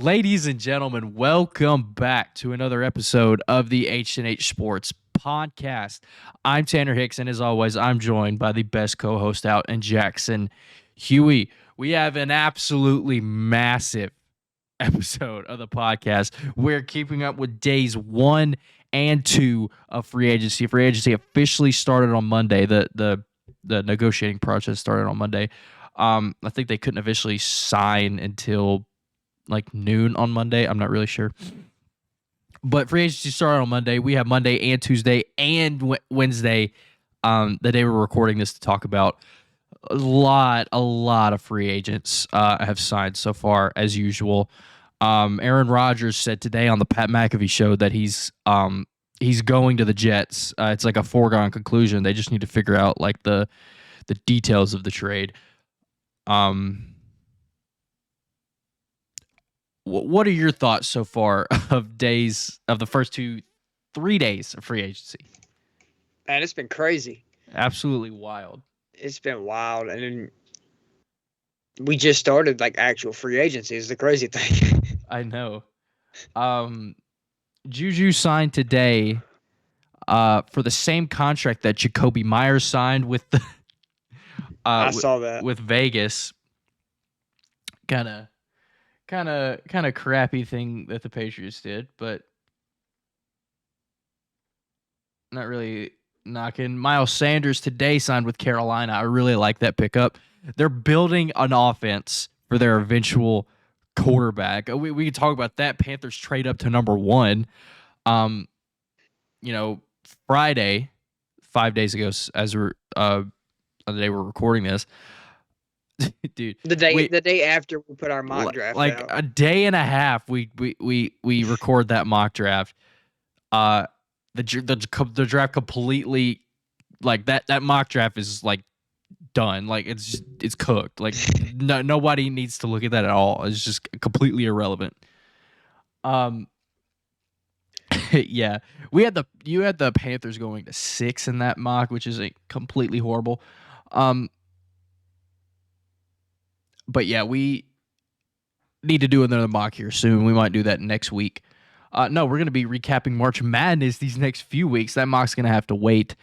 Ladies and gentlemen, welcome back to another episode of the H&H Sports Podcast. I'm Tanner Hicks, and as always, I'm joined by the best co-host out in Jackson, Huey. We have an absolutely massive episode of the podcast. We're keeping up with days 1 and 2 of free agency. Free agency officially started on Monday. The negotiating process started on Monday. I think they couldn't officially sign until like noon on Monday. I'm not really sure. But free agency started on Monday. We have Monday and Tuesday and Wednesday, the day we're recording this, to talk about. A lot of free agents have signed so far, as usual. Aaron Rodgers said today on the Pat McAfee show that he's going to the Jets. It's like a foregone conclusion. They just need to figure out like the details of the trade. What are your thoughts so far of the first 3 days of free agency? Man, it's been crazy. Absolutely wild. It's been wild, and then we just started like actual free agency. Is the crazy thing. I know. Juju signed today for the same contract that Jacoby Myers signed with the I saw that with Vegas. Kind of crappy thing that the Patriots did, but not really knocking. Miles Sanders today signed with Carolina. I really like that pickup. They're building an offense for their eventual quarterback. We can talk about that. Panthers trade up to number 1. Friday, 5 days ago, as we're on the day we're recording this, dude. the day after we put our mock draft like out. a day and a half, we record that mock draft. The draft completely, like that mock draft is like done. Like it's cooked. Like nobody needs to look at that at all. It's just completely irrelevant. Yeah, you had the Panthers going to 6 in that mock, which is completely horrible. But yeah, we need to do another mock here soon. We might do that next week. No, we're going to be recapping March Madness these next few weeks. That mock's going to have to wait.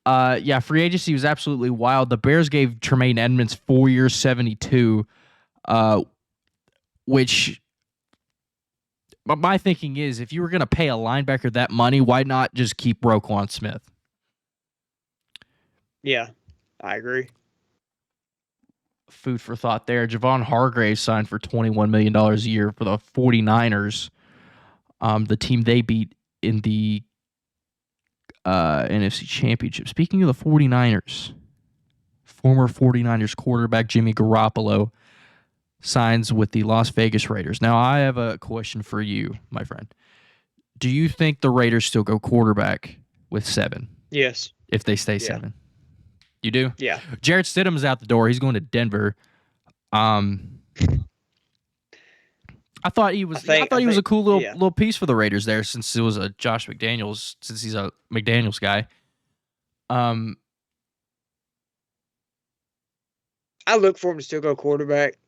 Yeah, free agency was absolutely wild. The Bears gave Tremaine Edmonds 4 years, 72, which... But my thinking is, if you were going to pay a linebacker that money, why not just keep Roquan Smith? Yeah, I agree. Food for thought there. Javon Hargrave signed for $21 million a year for the 49ers, the team they beat in the NFC Championship. Speaking of the 49ers, former 49ers quarterback Jimmy Garoppolo signs with the Las Vegas Raiders. Now, I have a question for you, my friend. Do you think the Raiders still go quarterback with 7? Yes. If they stay 7? You do? Yeah. Jarrett Stidham's out the door. He's going to Denver. I thought he was a cool little piece for the Raiders there, since it was a Josh McDaniels, since he's a McDaniels guy. I look for him to still go quarterback.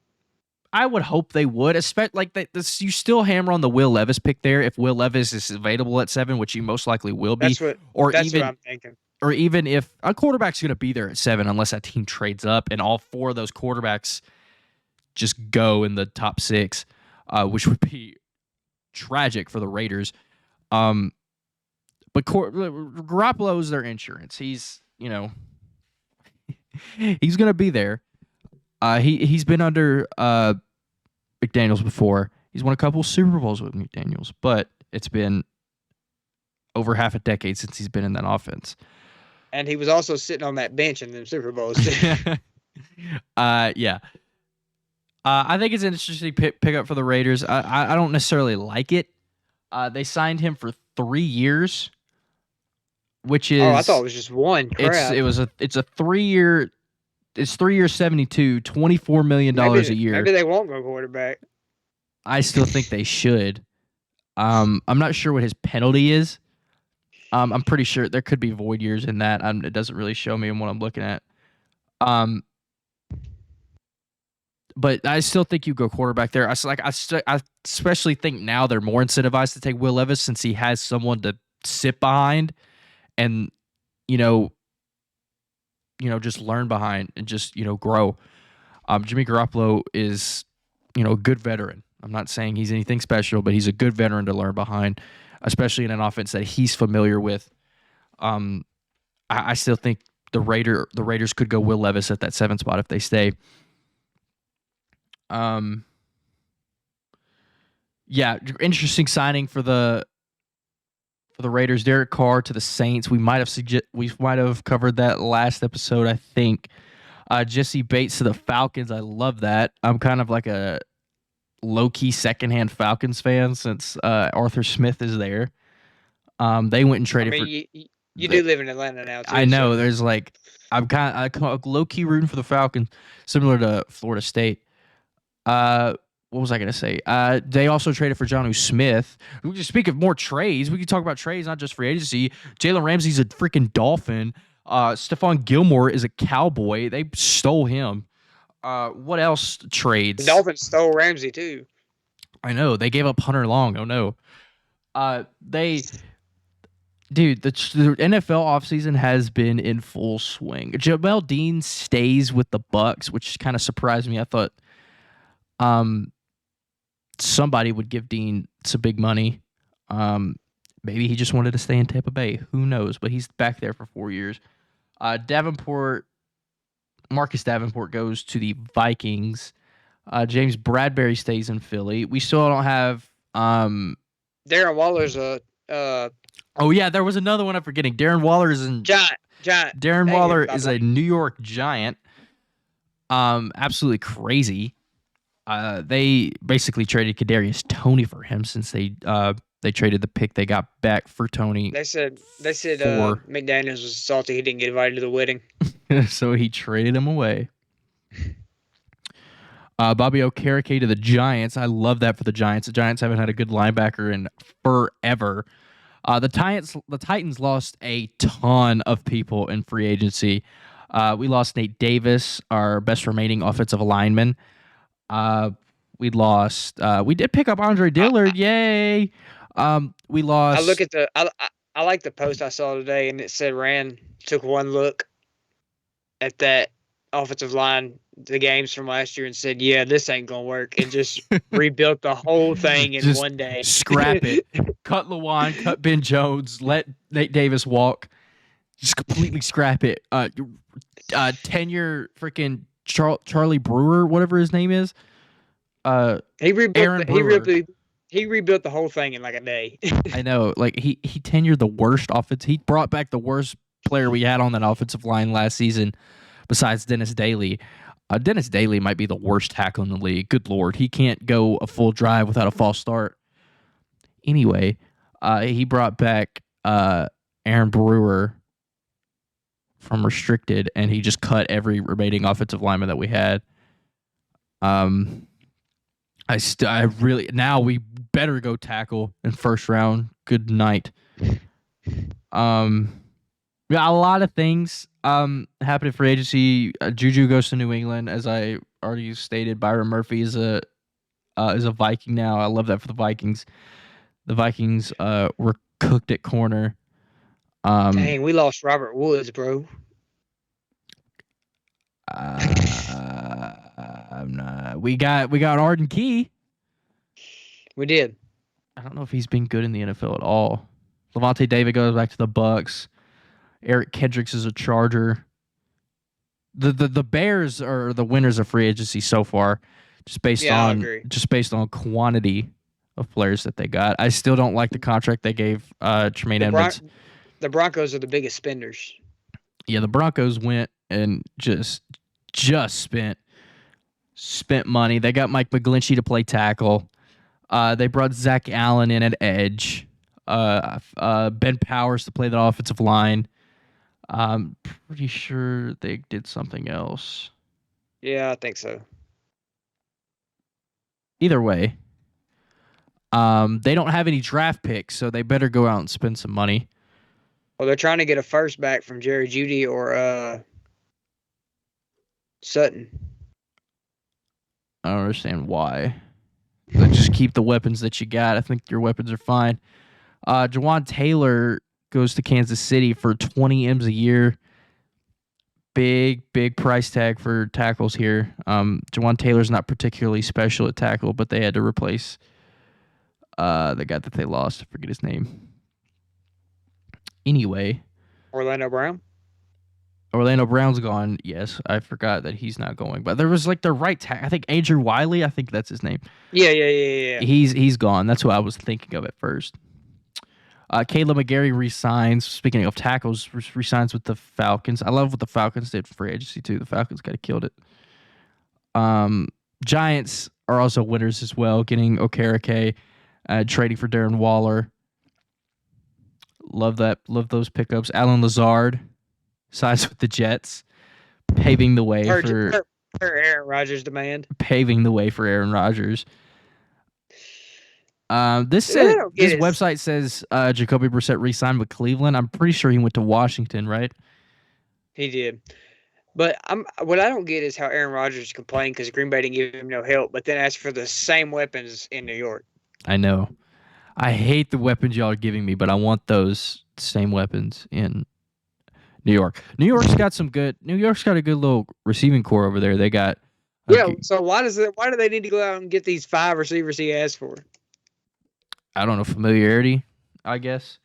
I would hope they would, especially like that. You still hammer on the Will Levis pick there if Will Levis is available at 7, which he most likely will be. That's what I'm thinking. Or even if a quarterback's going to be there at 7, unless that team trades up and all 4 of those quarterbacks just go in the top 6, which would be tragic for the Raiders. But Garoppolo is their insurance. He's going to be there. He's been under McDaniels before. He's won a couple Super Bowls with McDaniels, but it's been over half a decade since he's been in that offense. And he was also sitting on that bench in the Super Bowls. Yeah. I think it's an interesting pickup for the Raiders. I don't necessarily like it. They signed him for 3 years, which is... Oh, I thought it was just 1. Crap. It's a 3-year... It's 3 years, 72, $24 million a year. Maybe they won't go quarterback. I still think they should. I'm not sure what his penalty is. I'm pretty sure there could be void years in that. It doesn't really show me in what I'm looking at. but I still think you go quarterback there. I especially think now they're more incentivized to take Will Levis since he has someone to sit behind and you know just learn behind and just grow. Jimmy Garoppolo is a good veteran. I'm not saying he's anything special, but he's a good veteran to learn behind, especially in an offense that he's familiar with. I still think the Raiders could go Will Levis at that 7 spot if they stay. Yeah, interesting signing for the Raiders. Derek Carr to the Saints. We might have covered that last episode, I think. Jesse Bates to the Falcons. I love that. I'm kind of like a low-key secondhand Falcons fan since Arthur Smith is there. They went and traded for. You do live in Atlanta now, too. I know. So. There's like I'm kind of low-key rooting for the Falcons, similar to Florida State. What was I going to say? They also traded for Jonnu Smith. We can speak of more trades. We can talk about trades, not just free agency. Jalen Ramsey's a freaking Dolphin. Stephon Gilmore is a Cowboy. They stole him. What else trades? The Dolphins stole Ramsey, too. I know. They gave up Hunter Long. Oh, no. Dude, the NFL offseason has been in full swing. Jamel Dean stays with the Bucks, which kind of surprised me. I thought somebody would give Dean some big money. Maybe he just wanted to stay in Tampa Bay. Who knows? But he's back there for 4 years. Marcus Davenport goes to the Vikings. James Bradbury stays in Philly. We still don't have Darren Waller's a oh yeah, there was another one I'm forgetting. Darren Waller is in Giant. Darren Waller is a New York Giant. Absolutely crazy. They basically traded Kadarius Toney for him since they traded the pick they got back for Toney. They said McDaniels was salty he didn't get invited to the wedding. So he traded him away. Bobby Okereke to the Giants. I love that for the Giants. The Giants haven't had a good linebacker in forever. The Titans lost a ton of people in free agency. We lost Nate Davis, our best remaining offensive lineman. We did pick up Andre Dillard. Yay. We lost. I like the post I saw today, and it said Rand took one look at that offensive line, the games from last year, and said, yeah, this ain't going to work. And just rebuilt the whole thing in one day. Scrap it. Cut Lewan, cut Ben Jones, let Nate Davis walk. Just completely scrap it. Tenure freaking Charlie Brewer, whatever his name is. He rebuilt the whole thing in like a day. I know. Like he tenured the worst offense. He brought back the worst player we had on that offensive line last season besides Dennis Daly. Dennis Daly might be the worst tackle in the league. Good Lord. He can't go a full drive without a false start. Anyway, he brought back Aaron Brewer from restricted, and he just cut every remaining offensive lineman that we had. Now we better go tackle in first round. Good night. Yeah, a lot of things happened for agency. Juju goes to New England, as I already stated. Byron Murphy is a Viking now. I love that for the Vikings. The Vikings were cooked at corner. Dang, we lost Robert Woods, bro. We got Arden Key. We did. I don't know if he's been good in the NFL at all. Levante David goes back to the Bucks. Eric Kendricks is a Charger. The Bears are the winners of free agency so far, just based on quantity of players that they got. I still don't like the contract they gave Tremaine Edmonds. The Broncos are the biggest spenders. Yeah, the Broncos went and just spent money. They got Mike McGlinchey to play tackle. They brought Zach Allen in at edge. Ben Powers to play the offensive line. I'm pretty sure they did something else. Yeah, I think so. Either way, they don't have any draft picks, so they better go out and spend some money. Well, they're trying to get a first back from Jerry Jeudy or Sutton. I don't understand why. Like, just keep the weapons that you got. I think your weapons are fine. Jawan Taylor goes to Kansas City for 20 M's a year. Big price tag for tackles here. Jawan Taylor's not particularly special at tackle, but they had to replace the guy that they lost. I forget his name. Anyway, Orlando Brown. Orlando Brown's gone. Yes, I forgot that he's not going. But there was like the right tackle. I think Andrew Wiley. I think that's his name. Yeah. He's gone. That's what I was thinking of at first. Caleb McGarry resigns. Speaking of tackles, resigns with the Falcons. I love what the Falcons did for free agency too. The Falcons kind of killed it. Giants are also winners as well, getting Okereke, trading for Darren Waller. Love that. Love those pickups. Alan Lazard signs with the Jets, paving the way for Aaron Rodgers' demand. Paving the way for Aaron Rodgers. This website says Jacoby Brissett re-signed with Cleveland. I'm pretty sure he went to Washington, right? He did. But what I don't get is how Aaron Rodgers complained because Green Bay didn't give him no help, but then asked for the same weapons in New York. I know. I hate the weapons y'all are giving me, but I want those same weapons in New York. New York's got a good little receiving core over there. They got so why do they need to go out and get these 5 receivers he asked for? I don't know, familiarity, I guess.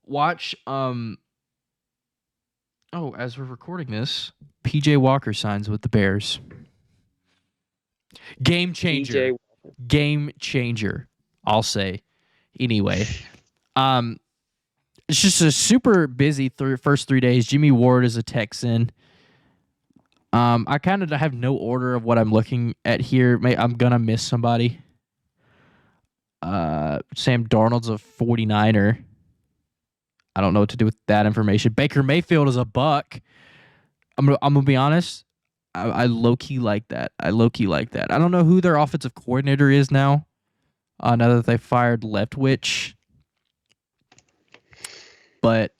Watch as we're recording this, PJ Walker signs with the Bears. Game changer. Game changer, I'll say. Anyway, it's just a super busy first 3 days. Jimmy Ward is a Texan. I kind of have no order of what I'm looking at here. I'm gonna miss somebody. Sam Darnold's a 49er. I don't know what to do with that information. Baker Mayfield is a Buck. I'm gonna be honest. I low key like that. I don't know who their offensive coordinator is now. Now that they fired Leftwich, but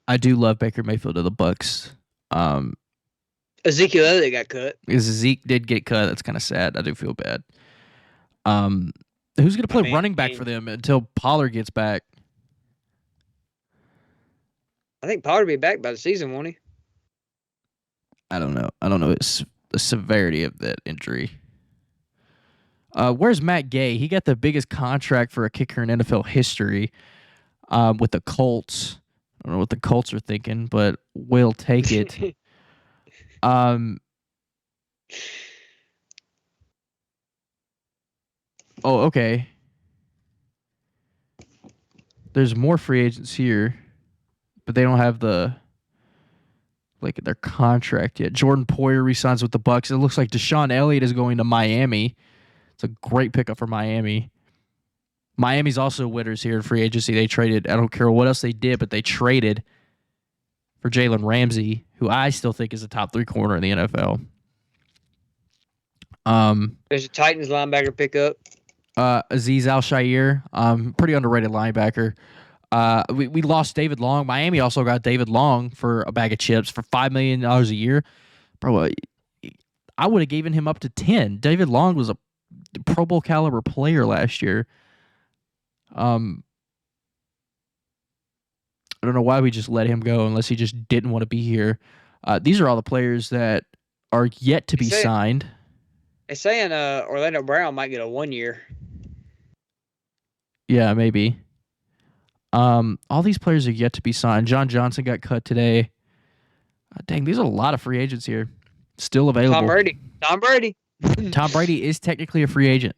I do love Baker Mayfield of the Bucks. Ezekiel Elliott got cut. Zeke did get cut. That's kind of sad. I do feel bad. Who's going to play running back for them until Pollard gets back? I think Pollard will be back by the season, won't he? I don't know. It's the severity of that injury. Where's Matt Gay? He got the biggest contract for a kicker in NFL history with the Colts. I don't know what the Colts are thinking, but we'll take it. Oh, okay. There's more free agents here, but they don't have their contract yet. Jordan Poyer re-signs with the Bucks. It looks like Deshaun Elliott is going to Miami. It's a great pickup for Miami. Miami's also winners here in free agency. They traded, I don't care what else they did, but they traded for Jalen Ramsey, who I still think is a top 3 corner in the NFL. There's a Titans linebacker pickup. Azeez Al-Shaair, pretty underrated linebacker. We lost David Long. Miami also got David Long for a bag of chips for $5 million a year. Bro, I would have given him up to 10. David Long was a Pro Bowl caliber player last year. I don't know why we just let him go unless he just didn't want to be here. These are all the players that are yet to be signed. They're saying Orlando Brown might get a 1 year. Yeah, maybe. All these players are yet to be signed. John Johnson got cut today. Dang, there's a lot of free agents here still available. Tom Brady. Tom Brady is technically a free agent.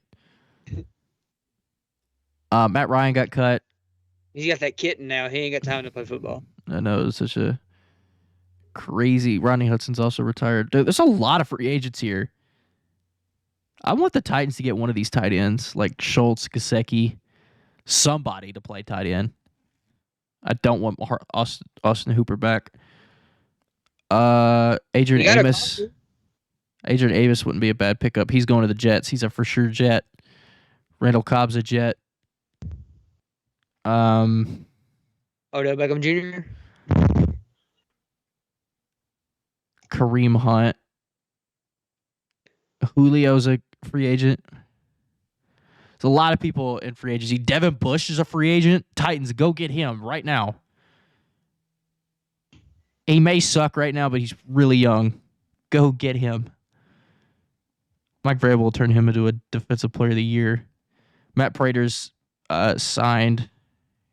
Matt Ryan got cut. He's got that kitten now. He ain't got time to play football. I know, it's such a crazy. Rodney Hudson's also retired. Dude, there's a lot of free agents here. I want the Titans to get one of these tight ends, like Schultz, Gesicki, somebody to play tight end. I don't want Austin Hooper back. Adrian Amos. Adrian Amos wouldn't be a bad pickup. He's going to the Jets. He's a for sure Jet. Randall Cobb's a Jet. Odell Beckham Jr. Kareem Hunt. Julio's a free agent. There's a lot of people in free agency. Devin Bush is a free agent. Titans, go get him right now. He may suck right now, but he's really young. Go get him. Mike Vrabel will turn him into a defensive player of the year. Matt Prater's signed.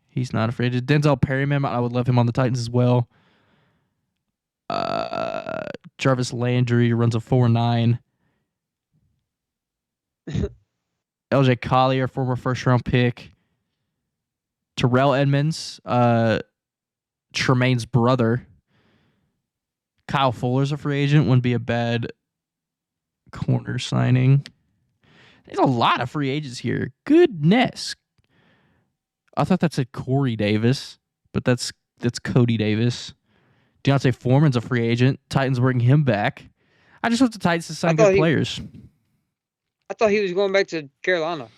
He's not a free agent. Denzel Perryman, I would love him on the Titans as well. Jarvis Landry runs a 4.9. LJ Collier, former first-round pick. Terrell Edmonds, Tremaine's brother. Kyle Fuller's a free agent. Wouldn't be a bad corner signing. There's a lot of free agents here. Goodness. I thought that said Corey Davis, but that's Cody Davis. Deontay Foreman's a free agent. Titans bring him back. I just want the Titans to sign good players. I thought he was going back to Carolina.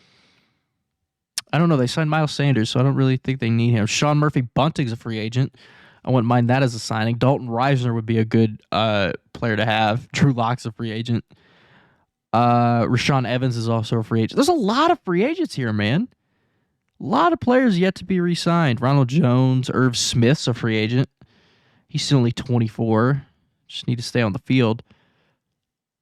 I don't know. They signed Miles Sanders, so I don't really think they need him. Sean Murphy Bunting's a free agent. I wouldn't mind that as a signing. Dalton Reisner would be a good player to have. Drew Lock's a free agent. Rashawn Evans is also a free agent. There's a lot of free agents here, man. A lot of players yet to be re-signed. Ronald Jones, Irv Smith's a free agent. He's still only 24. Just need to stay on the field.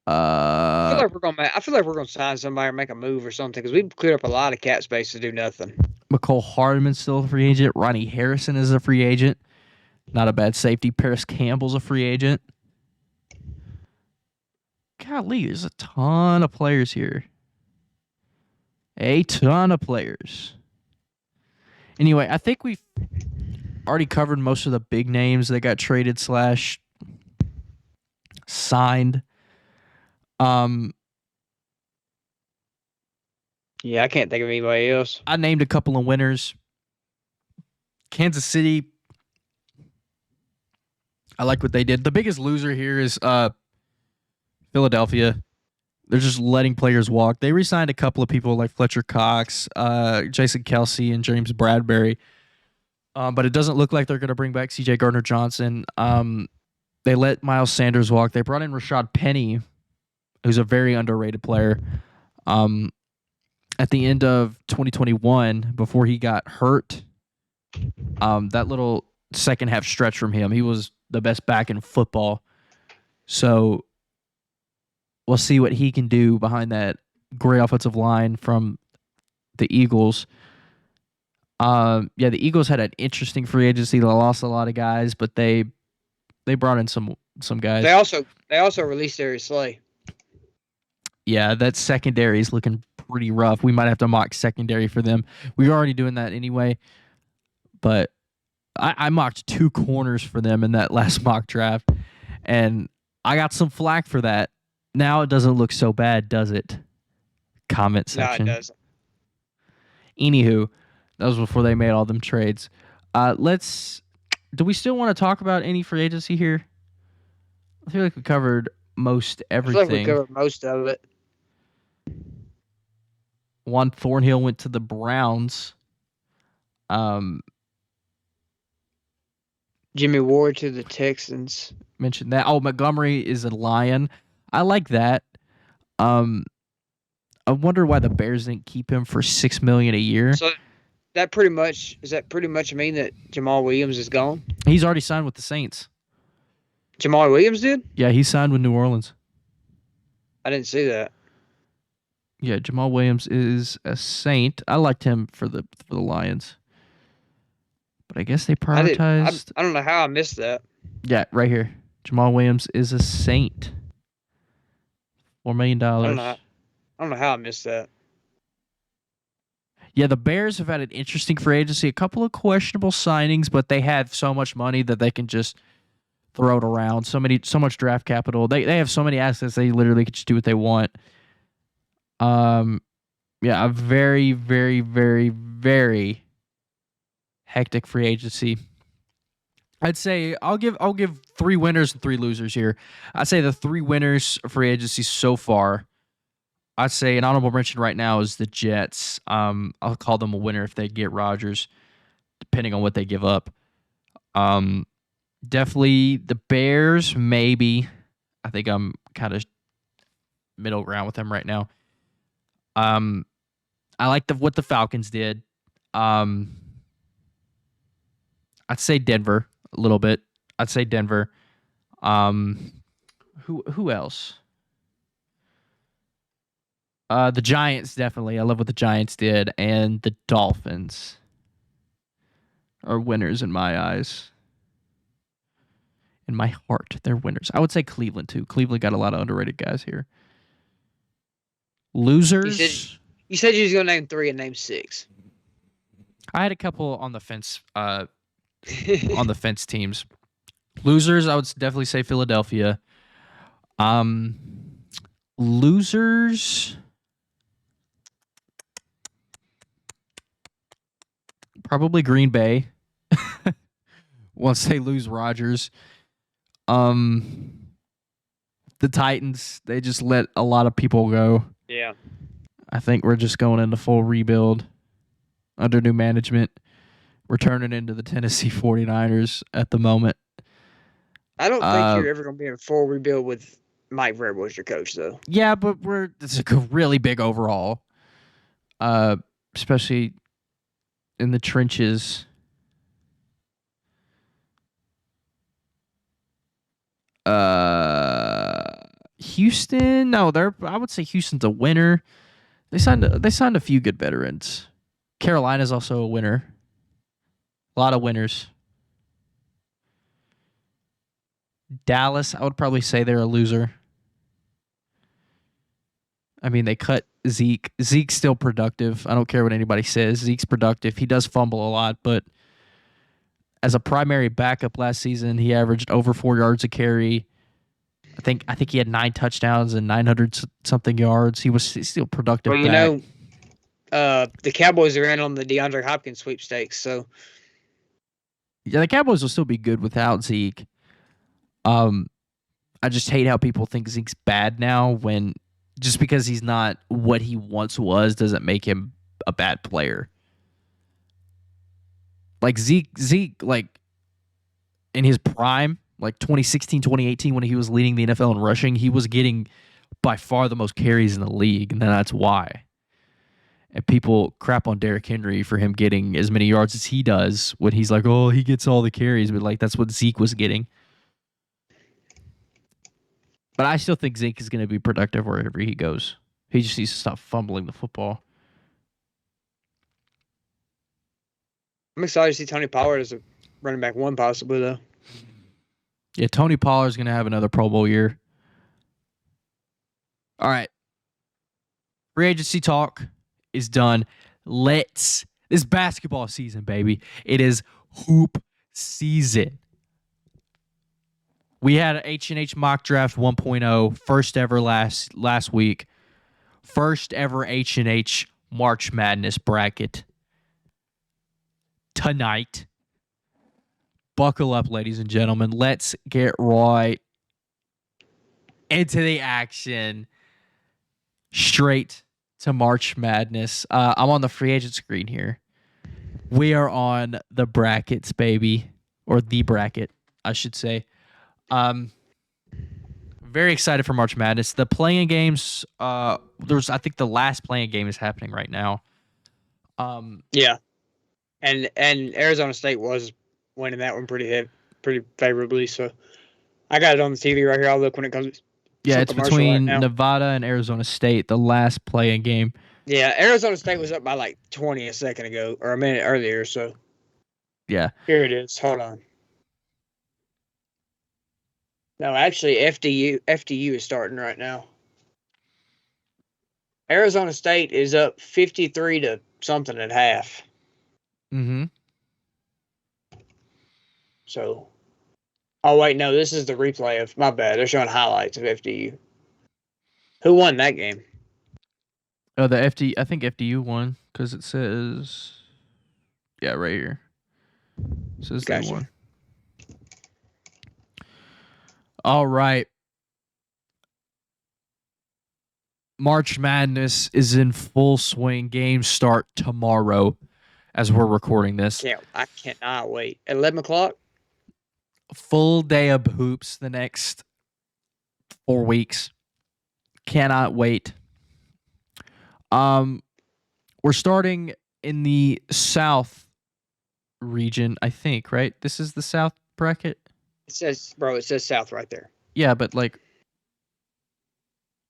I feel like we're gonna sign somebody or make a move or something because we've cleared up a lot of cap space to do nothing. McCole Hardman's still a free agent. Ronnie Harrison is a free agent. Not a bad safety. Paris Campbell's a free agent. Golly, there's a ton of players here. A ton of players. Anyway, I think we've already covered most of the big names that got traded / signed. Yeah, I can't think of anybody else. I named a couple of winners. Kansas City, I like what they did. The biggest loser here is Philadelphia. They're just letting players walk. They re-signed a couple of people like Fletcher Cox, Jason Kelsey, and James Bradbury. But it doesn't look like they're going to bring back C.J. Gardner-Johnson. They let Miles Sanders walk. They brought in Rashad Penny, who's a very underrated player. At the end of 2021, before he got hurt, that little second half stretch from him, he was the best back in football. So we'll see what he can do behind that great offensive line from the Eagles. The Eagles had an interesting free agency. They lost a lot of guys, but they brought in some guys. They also released Darius Slay. Yeah, that secondary is looking pretty rough. We might have to mock secondary for them. We were already doing that anyway, but I mocked 2 corners for them in that last mock draft, and I got some flack for that. Now it doesn't look so bad, does it? Comment section. No, it doesn't. Anywho, that was before they made all them trades. Do we still want to talk about any free agency here? I feel like we covered most everything. I feel like we covered most of it. Juan Thornhill went to the Browns. Jimmy Ward to the Texans. Mentioned that. Oh, Montgomery is a Lion. I like that. I wonder why the Bears didn't keep him for $6 million a year. So does that pretty much mean that Jamal Williams is gone? He's already signed with the Saints. Jamal Williams did? Yeah, he signed with New Orleans. I didn't see that. Yeah, Jamal Williams is a Saint. I liked him for the Lions. But I guess they prioritized. I don't know how I missed that. Yeah, right here. Jamal Williams is a Saint. $4 million. I don't know how I missed that. Yeah, the Bears have had an interesting free agency. A couple of questionable signings, but they have so much money that they can just throw it around. So much draft capital. They have so many assets. They literally can just do what they want. A very, very, very, very hectic free agency. I'd say I'll give 3 winners and 3 losers here. I'd say the 3 winners of free agency so far. I'd say an honorable mention right now is the Jets. I'll call them a winner if they get Rodgers, depending on what they give up. Definitely the Bears, maybe. I think I'm kind of middle ground with them right now. I like what the Falcons did. I'd say Denver a little bit. I'd say Denver. Who else? The Giants, definitely. I love what the Giants did, and the Dolphins are winners in my eyes. In my heart, they're winners. I would say Cleveland too. Cleveland got a lot of underrated guys here. Losers. You said you was gonna name 3 and name 6. I had a couple on the fence. On the fence teams. Losers, I would definitely say Philadelphia. Losers. Probably Green Bay. Once they lose Rodgers. The Titans, they just let a lot of people go. Yeah. I think we're just going into full rebuild under new management. We're turning into the Tennessee 49ers at the moment. I don't think you're ever going to be in full rebuild with Mike Vrabel as your coach, though. Yeah, but it's a really big overhaul, especially in the trenches. Houston, no, I would say Houston's a winner. They signed a few good veterans. Carolina's also a winner. A lot of winners. Dallas, I would probably say they're a loser. I mean, they cut Zeke. Zeke's still productive. I don't care what anybody says. Zeke's productive. He does fumble a lot, but as a primary backup last season, he averaged over 4 yards a carry. I think he had 9 touchdowns and 900 something yards. He's still productive. Well, you know, the Cowboys are in on the DeAndre Hopkins sweepstakes, so yeah, the Cowboys will still be good without Zeke. I just hate how people think Zeke's bad now when just because he's not what he once was doesn't make him a bad player. Like Zeke, like in his prime, like 2016, 2018, when he was leading the NFL in rushing, he was getting by far the most carries in the league, and that's why. And people crap on Derrick Henry for him getting as many yards as he does when he's like, oh, he gets all the carries, but like that's what Zeke was getting. But I still think Zeke is going to be productive wherever he goes. He just needs to stop fumbling the football. I'm excited to see Tony Pollard as a running back 1 possibly, though. Yeah, Tony Pollard's going to have another Pro Bowl year. All right. Free agency talk is done. This basketball season, baby. It is hoop season. We had an H&H mock draft 1.0, first ever last week. First ever H&H March Madness bracket. Tonight. Buckle up, ladies and gentlemen. Let's get right into the action. Straight to March Madness. I'm on the free agent screen here. We are on the brackets, baby. Or the bracket, I should say. Very excited for March Madness. The playing games, I think the last playing game is happening right now. Yeah. And Arizona State was winning that one pretty favorably. So I got it on the TV right here. I'll look when it comes. Yeah, it's between Nevada and Arizona State, the last playing game. Yeah, Arizona State was up by like 20 a second ago or a minute earlier. So yeah, here it is. Hold on. No, actually, FDU is starting right now. Arizona State is up 53 to something at half. Mm-hmm. So, oh wait, no, this is the replay of my bad. They're showing highlights of FDU. Who won that game? Oh, I think FDU won because it says, yeah, right here. It says Gotcha. They won. All right. March Madness is in full swing. Games start tomorrow as we're recording this. I cannot wait. 11 o'clock? Full day of hoops the next 4 weeks. Cannot wait. We're starting in the South region, I think, right? This is the South bracket. It says South right there. Yeah, but like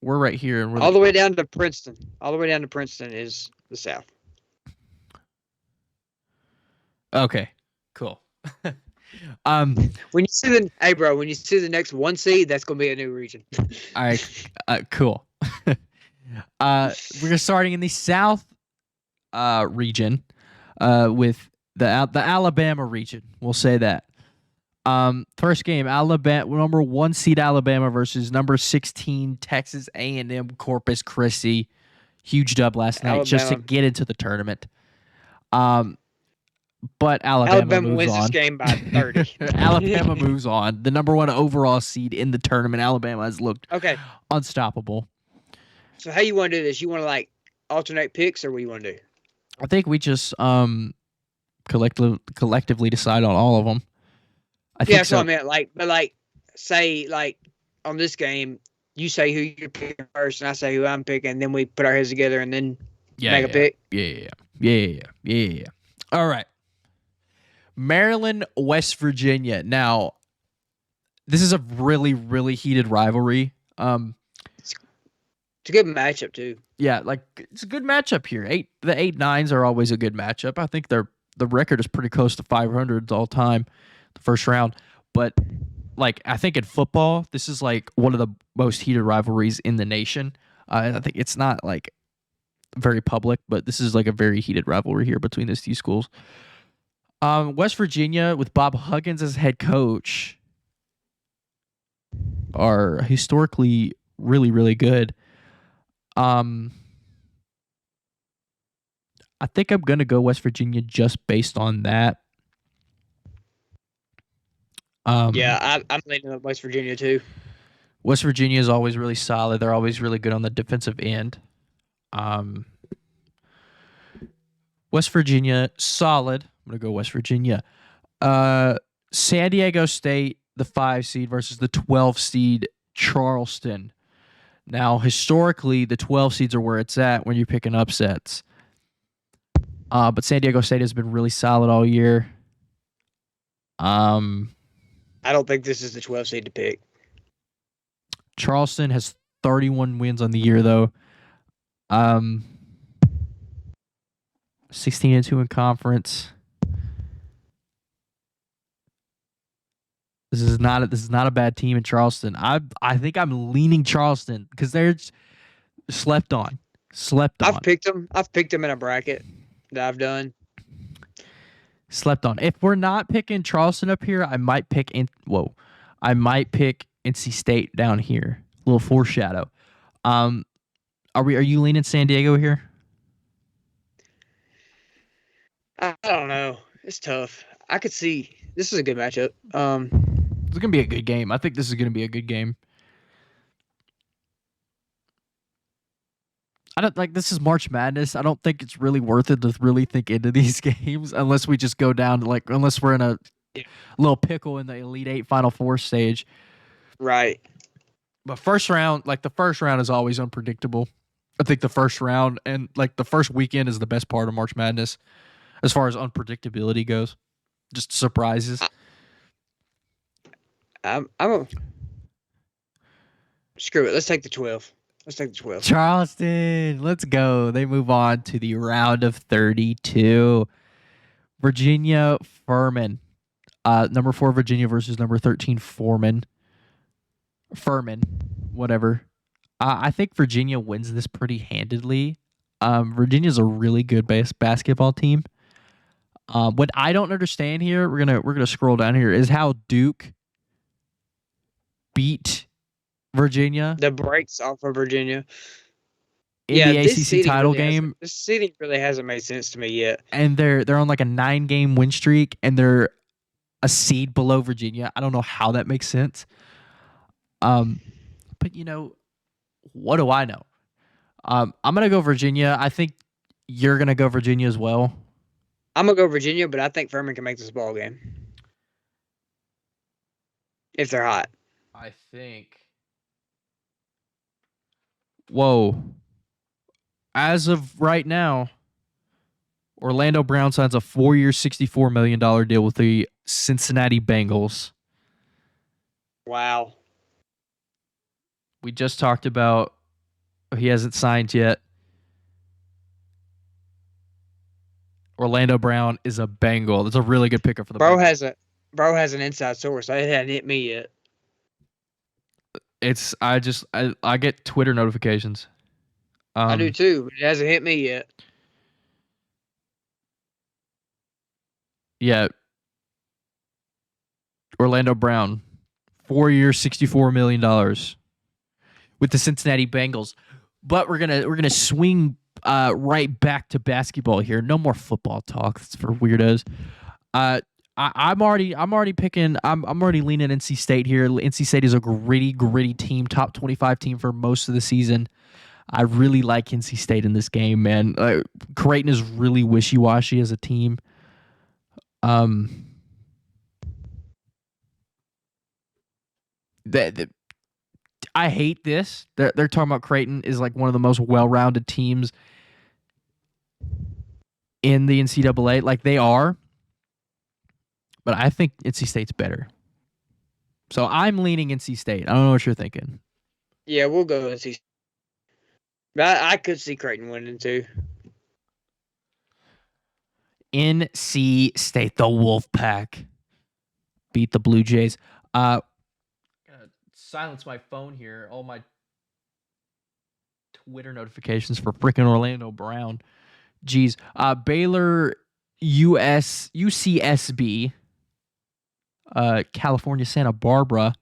we're right here, and we're All the way down to Princeton. All the way down to Princeton is the South. Okay, cool. When you see the next 1 seed, that's gonna be a new region. All right, cool. We're starting in the South region with the Alabama region. We'll say that. First game, Alabama, number 1 seed Alabama versus number 16 Texas A&M Corpus Christi. Huge dub last night just to get into the tournament. But Alabama moves wins on. this game by 30. Alabama moves on. The number 1 overall seed in the tournament. Alabama has looked unstoppable. So how you want to do this? You want to like alternate picks, or what do you want to do? I think we just collectively decide on all of them. I think that's what I meant. But say on this game, you say who you're picking first, and I say who I'm picking, and then we put our heads together and then make a pick. Yeah. All right. Maryland, West Virginia. Now, this is a really, really heated rivalry. It's a good matchup too. Yeah, like it's a good matchup here. The 8-9s are always a good matchup. I think the record is pretty close to 500 all time, the first round. But like I think in football, this is like one of the most heated rivalries in the nation. I think it's not like very public, but this is like a very heated rivalry here between these two schools. West Virginia with Bob Huggins as head coach are historically really, really good. I think I'm going to go West Virginia just based on that. Yeah, I'm leaning on West Virginia too. West Virginia is always really solid. They're always really good on the defensive end. West Virginia, solid. I'm going to go West Virginia. San Diego State, the 5 seed versus the 12 seed Charleston. Now, historically, the 12 seeds are where it's at when you're picking upsets. But San Diego State has been really solid all year. I don't think this is the 12 seed to pick. Charleston has 31 wins on the year, though. 16-2 in conference. This is not a bad team in Charleston. I think I'm leaning Charleston because they're slept on. I've picked them in a bracket that I've done. Slept on. If we're not picking Charleston up here, I might pick NC State down here. A little foreshadow. Are you leaning San Diego here? I don't know. It's tough. I could see this is a good matchup. It's gonna be a good game. I think this is gonna be a good game. This is March Madness. I don't think it's really worth it to really think into these games unless we just go down to unless we're in a little pickle in the Elite 8 Final Four stage. Right. But the first round is always unpredictable. I think the first round and the first weekend is the best part of March Madness as far as unpredictability goes. Just surprises. Screw it. Let's take the 12. Charleston, let's go. They move on to the round of 32. Virginia, Furman. Number 4 Virginia versus number 13 Furman, whatever. I think Virginia wins this pretty handedly. Virginia's a really good basketball team. What I don't understand here, we're gonna scroll down here, is how Duke beat Virginia. The breaks off of Virginia. In the ACC title game. This seeding really hasn't made sense to me yet. And they're on like a 9-game win streak, and they're a seed below Virginia. I don't know how that makes sense. But what do I know? I'm gonna go Virginia. I think you're gonna go Virginia as well. I'm gonna go Virginia, but I think Furman can make this ball game if they're hot. I think Whoa. As of right now, Orlando Brown signs a 4-year, $64 million deal with the Cincinnati Bengals. Wow. We just talked about he hasn't signed yet. Orlando Brown is a Bengal. That's a really good pickup for the Bengals. Bro has an inside source. It hadn't hit me yet. I get Twitter notifications. I do too, but it hasn't hit me yet. Yeah. Orlando Brown, 4 years, $64 million with the Cincinnati Bengals. But we're gonna swing right back to basketball here. No more football talk. That's for weirdos. I'm already picking. I'm already leaning NC State here. NC State is a gritty team, top 25 team for most of the season. I really like NC State in this game, man. Creighton is really wishy-washy as a team. I hate this. They're talking about Creighton is like one of the most well-rounded teams in the NCAA. Like they are, but I think NC State's better. So I'm leaning NC State. I don't know what you're thinking. Yeah, we'll go NC State. I could see Creighton winning too. NC State, the Wolfpack, beat the Blue Jays. Gonna silence my phone here. All my Twitter notifications for freaking Orlando Brown. Jeez. Baylor, UCSB, California, Santa Barbara.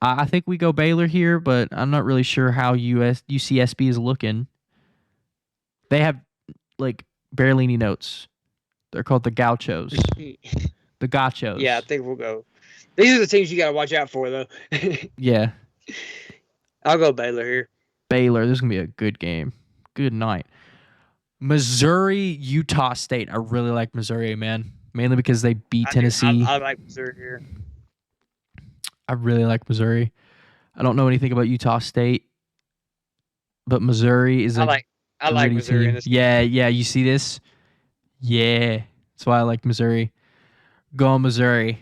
I think we go Baylor here, but I'm not really sure how UCSB is looking. They have like barely any notes. They're called the Gauchos. The Gauchos. Yeah, I think we'll go. These are the teams you got to watch out for, though. Yeah. I'll go Baylor here. Baylor. This is going to be a good game. Good night. Missouri, Utah State. I really like Missouri, man. Mainly because they beat Tennessee. I like Missouri here. I really like Missouri. I don't know anything about Utah State, but Missouri is I like Missouri in this game. Yeah. You see this? Yeah. That's why I like Missouri. Go on Missouri.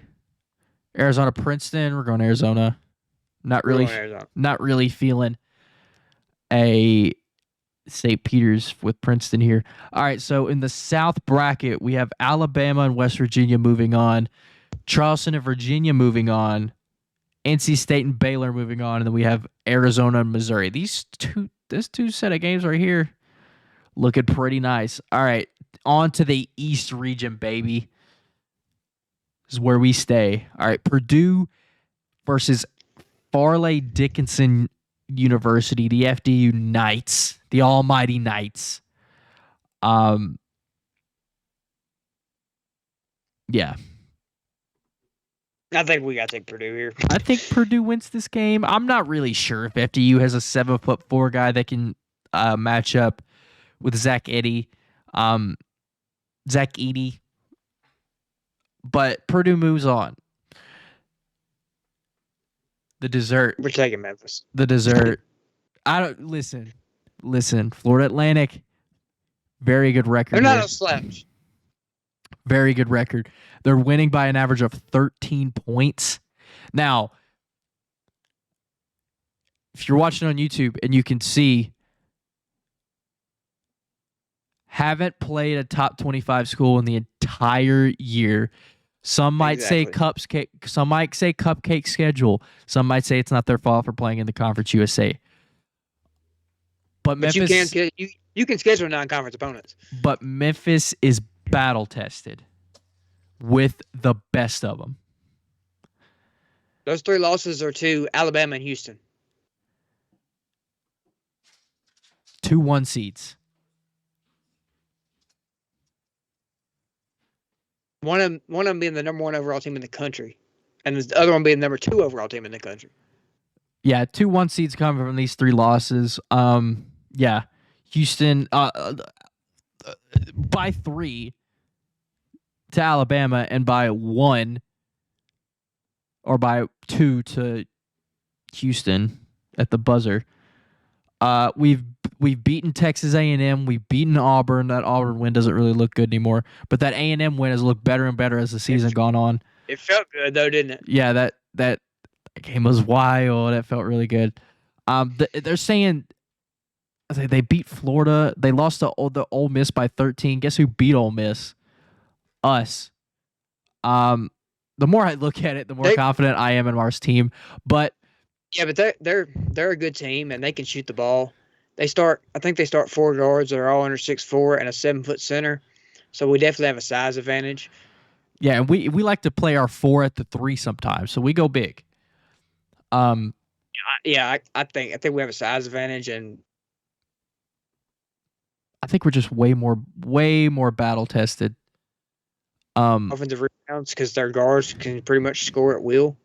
Arizona, Princeton. We're going Arizona. Not really feeling a St. Peter's with Princeton here. All right, so in the South bracket, we have Alabama and West Virginia moving on, Charleston and Virginia moving on, NC State and Baylor moving on, and then we have Arizona and Missouri. This two set of games right here looking pretty nice. All right, on to the East region, baby. This is where we stay. All right, Purdue versus Farley Dickinson University, the FDU Knights, the Almighty Knights. Yeah. I think we got to take Purdue here. I think Purdue wins this game. I'm not really sure if FDU has a 7'4" guy that can match up with Zach Edey. But Purdue moves on. The dessert. We're taking Memphis. The dessert. I don't listen. Florida Atlantic, very good record. They're not a slouch. Very good record. They're winning by an average of 13 points. Now, if you're watching on YouTube and you can see, haven't played a top 25 school in the entire year. Some might say cupcake. Some might say cupcake schedule. Some might say it's not their fault for playing in the Conference USA. But Memphis, you can schedule non-conference opponents. But Memphis is battle tested with the best of them. Those 3 losses are to Alabama and Houston. 2 1 seeds. One of them being the number 1 overall team in the country, and the other one being the number 2 overall team in the country. Yeah, 2 1 seeds coming from these 3 losses. Yeah, Houston by 3 to Alabama and by 1 or by 2 to Houston at the buzzer. We've beaten Texas A&M. We've beaten Auburn. That Auburn win doesn't really look good anymore. But that A&M win has looked better and better as the season gone on. It felt good though, didn't it? Yeah, that game was wild. It felt really good. They're saying they beat Florida. They lost to the Ole Miss by 13. Guess who beat Ole Miss? Us. The more I look at it, the more confident I am in our team. But yeah, but they're a good team and they can shoot the ball. I think they start 4 guards that are all under 6'4" and a 7-foot center. So we definitely have a size advantage. Yeah, and we like to play our 4 at the 3 sometimes, so we go big. Yeah, I think we have a size advantage, and I think we're just way more battle tested. Offensive rebounds because their guards can pretty much score at will.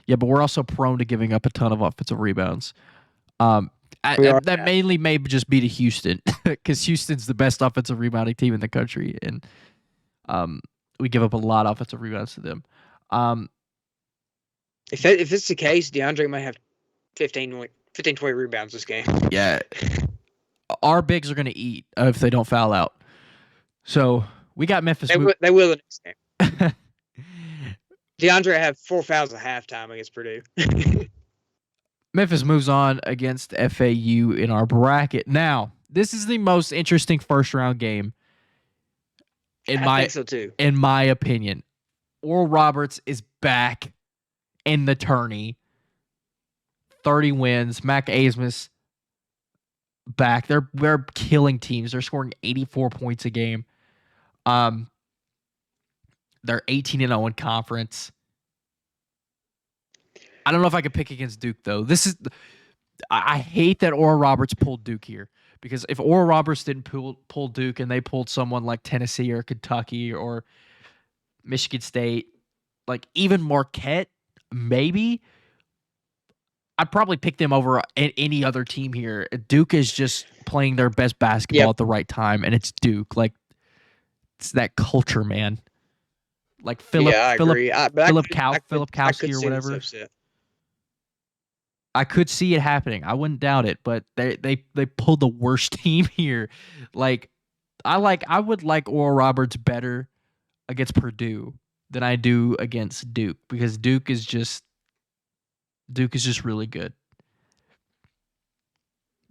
Yeah, but we're also prone to giving up a ton of offensive rebounds. That mainly may just be to Houston because Houston's the best offensive rebounding team in the country, and we give up a lot of offensive rebounds to them. If it's the case, DeAndre might have 15, 20 rebounds this game. Yeah, our bigs are going to eat if they don't foul out. So we got Memphis. They will the next game. DeAndre had 4 fouls at halftime against Purdue. Memphis moves on against FAU in our bracket. Now, this is the most interesting first-round game. I think so too. In my opinion, Oral Roberts is back in the tourney. 30 wins. Mac Abmas back. They're killing teams. They're scoring 84 points a game. They're 18-0 in conference. I don't know if I could pick against Duke though. I hate that Oral Roberts pulled Duke here, because if Oral Roberts didn't pull Duke and they pulled someone like Tennessee or Kentucky or Michigan State, like even Marquette, maybe I'd probably pick them over any other team here. Duke is just playing their best basketball at the right time, and it's Duke. Like, it's that culture, man. Like Philip Kowski or whatever. I could see it happening. I wouldn't doubt it, but they pulled the worst team here. Like I would like Oral Roberts better against Purdue than I do against Duke, because Duke is just really good.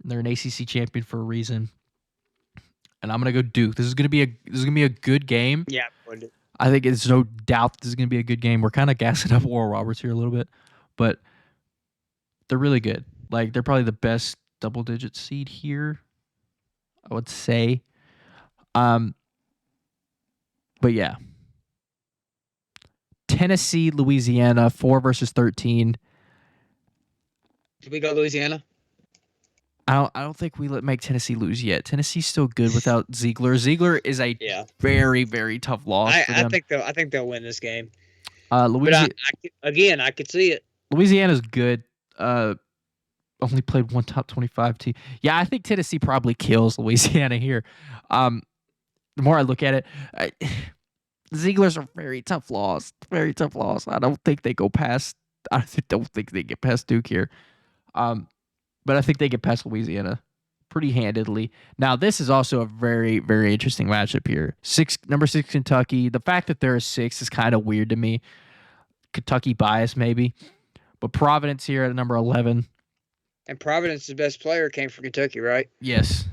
They're an ACC champion for a reason, and I'm gonna go Duke. This is gonna be a good game. Yeah, I think it's no doubt this is gonna be a good game. We're kind of gassing up Oral Roberts here a little bit, but they're really good. Like, they're probably the best double-digit seed here, I would say. But yeah. Tennessee, Louisiana, 4 versus 13. Did we go Louisiana? I don't think we make Tennessee lose yet. Tennessee's still good without Ziegler. Ziegler is a very, very tough loss for them. I think they'll win this game. Louisiana, but I could see it. Louisiana's good. Only played one top 25 team. Yeah, I think Tennessee probably kills Louisiana here. The more I look at it, Ziegler's a very tough loss. Very tough loss. I don't think they go past. I don't think they get past Duke here. But I think they get past Louisiana pretty handedly. Now, this is also a very, very interesting matchup here. Number 6 Kentucky. The fact that they're a 6 is kind of weird to me. Kentucky bias maybe. But Providence here at number 11. And Providence's best player came from Kentucky, right? Yes.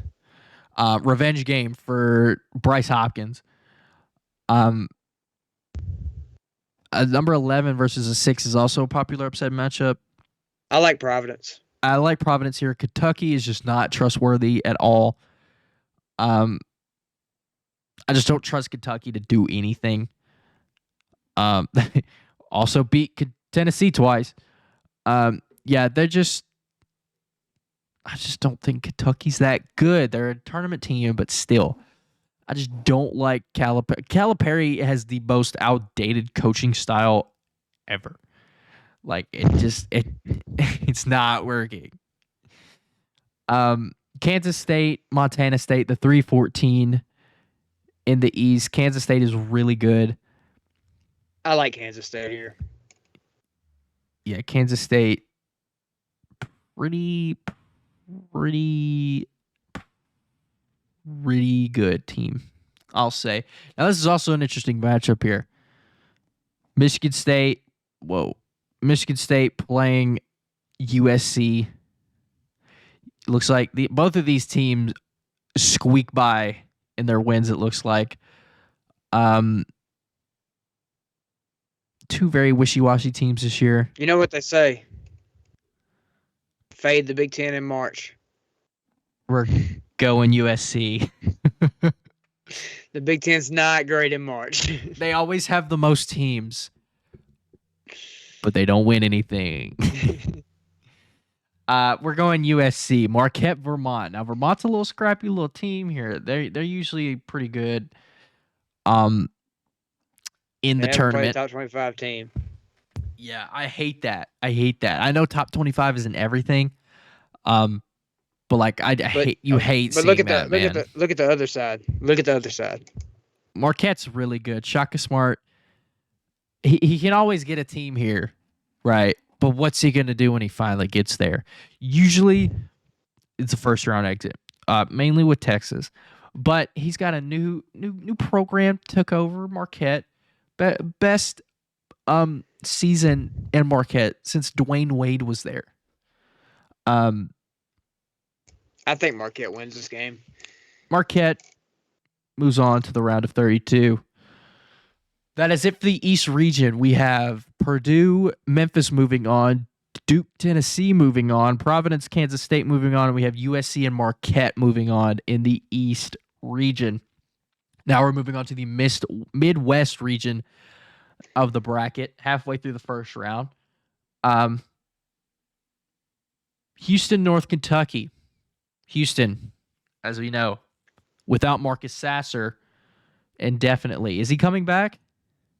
Revenge game for Bryce Hopkins. A number 11 versus a 6 is also a popular upset matchup. I like Providence. I like Providence here. Kentucky is just not trustworthy at all. I just don't trust Kentucky to do anything. Also beat Tennessee twice. Yeah, I just don't think Kentucky's that good. They're a tournament team, but still, I just don't like Calipari. Calipari has the most outdated coaching style ever. Like, it's not working. Kansas State, Montana State, the 3-14 in the East. Kansas State is really good. I like Kansas State here. Yeah, Kansas State pretty pretty good team, I'll say. Now, this is also an interesting matchup here. Michigan State playing USC. Looks like both of these teams squeak by in their wins, it looks like. Two very wishy-washy teams this year. You know what they say? Fade the Big Ten in March. We're going USC. The Big Ten's not great in March. They always have the most teams, but they don't win anything. We're going USC. Marquette, Vermont. Now, Vermont's a little scrappy little team here. They're usually pretty good. In the tournament, top 25 team. Yeah, I hate that. I know top 25 isn't everything. But like I hate seeing look at that, man. Look at the other side. Look at the other side. Marquette's really good. Shaka Smart. He can always get a team here, right? But what's he going to do when he finally gets there? Usually, it's a first round exit, mainly with Texas. But he's got a new program. Took over Marquette. Best season in Marquette since Dwayne Wade was there. I think Marquette wins this game. Marquette moves on to the round of 32. That is it for the East region. We have Purdue, Memphis moving on, Duke, Tennessee moving on, Providence, Kansas State moving on, and we have USC and Marquette moving on in the East region. Now we're moving on to the Midwest region of the bracket, halfway through the first round. Houston, North Kentucky. Houston, as we know, without Marcus Sasser indefinitely. Is he coming back?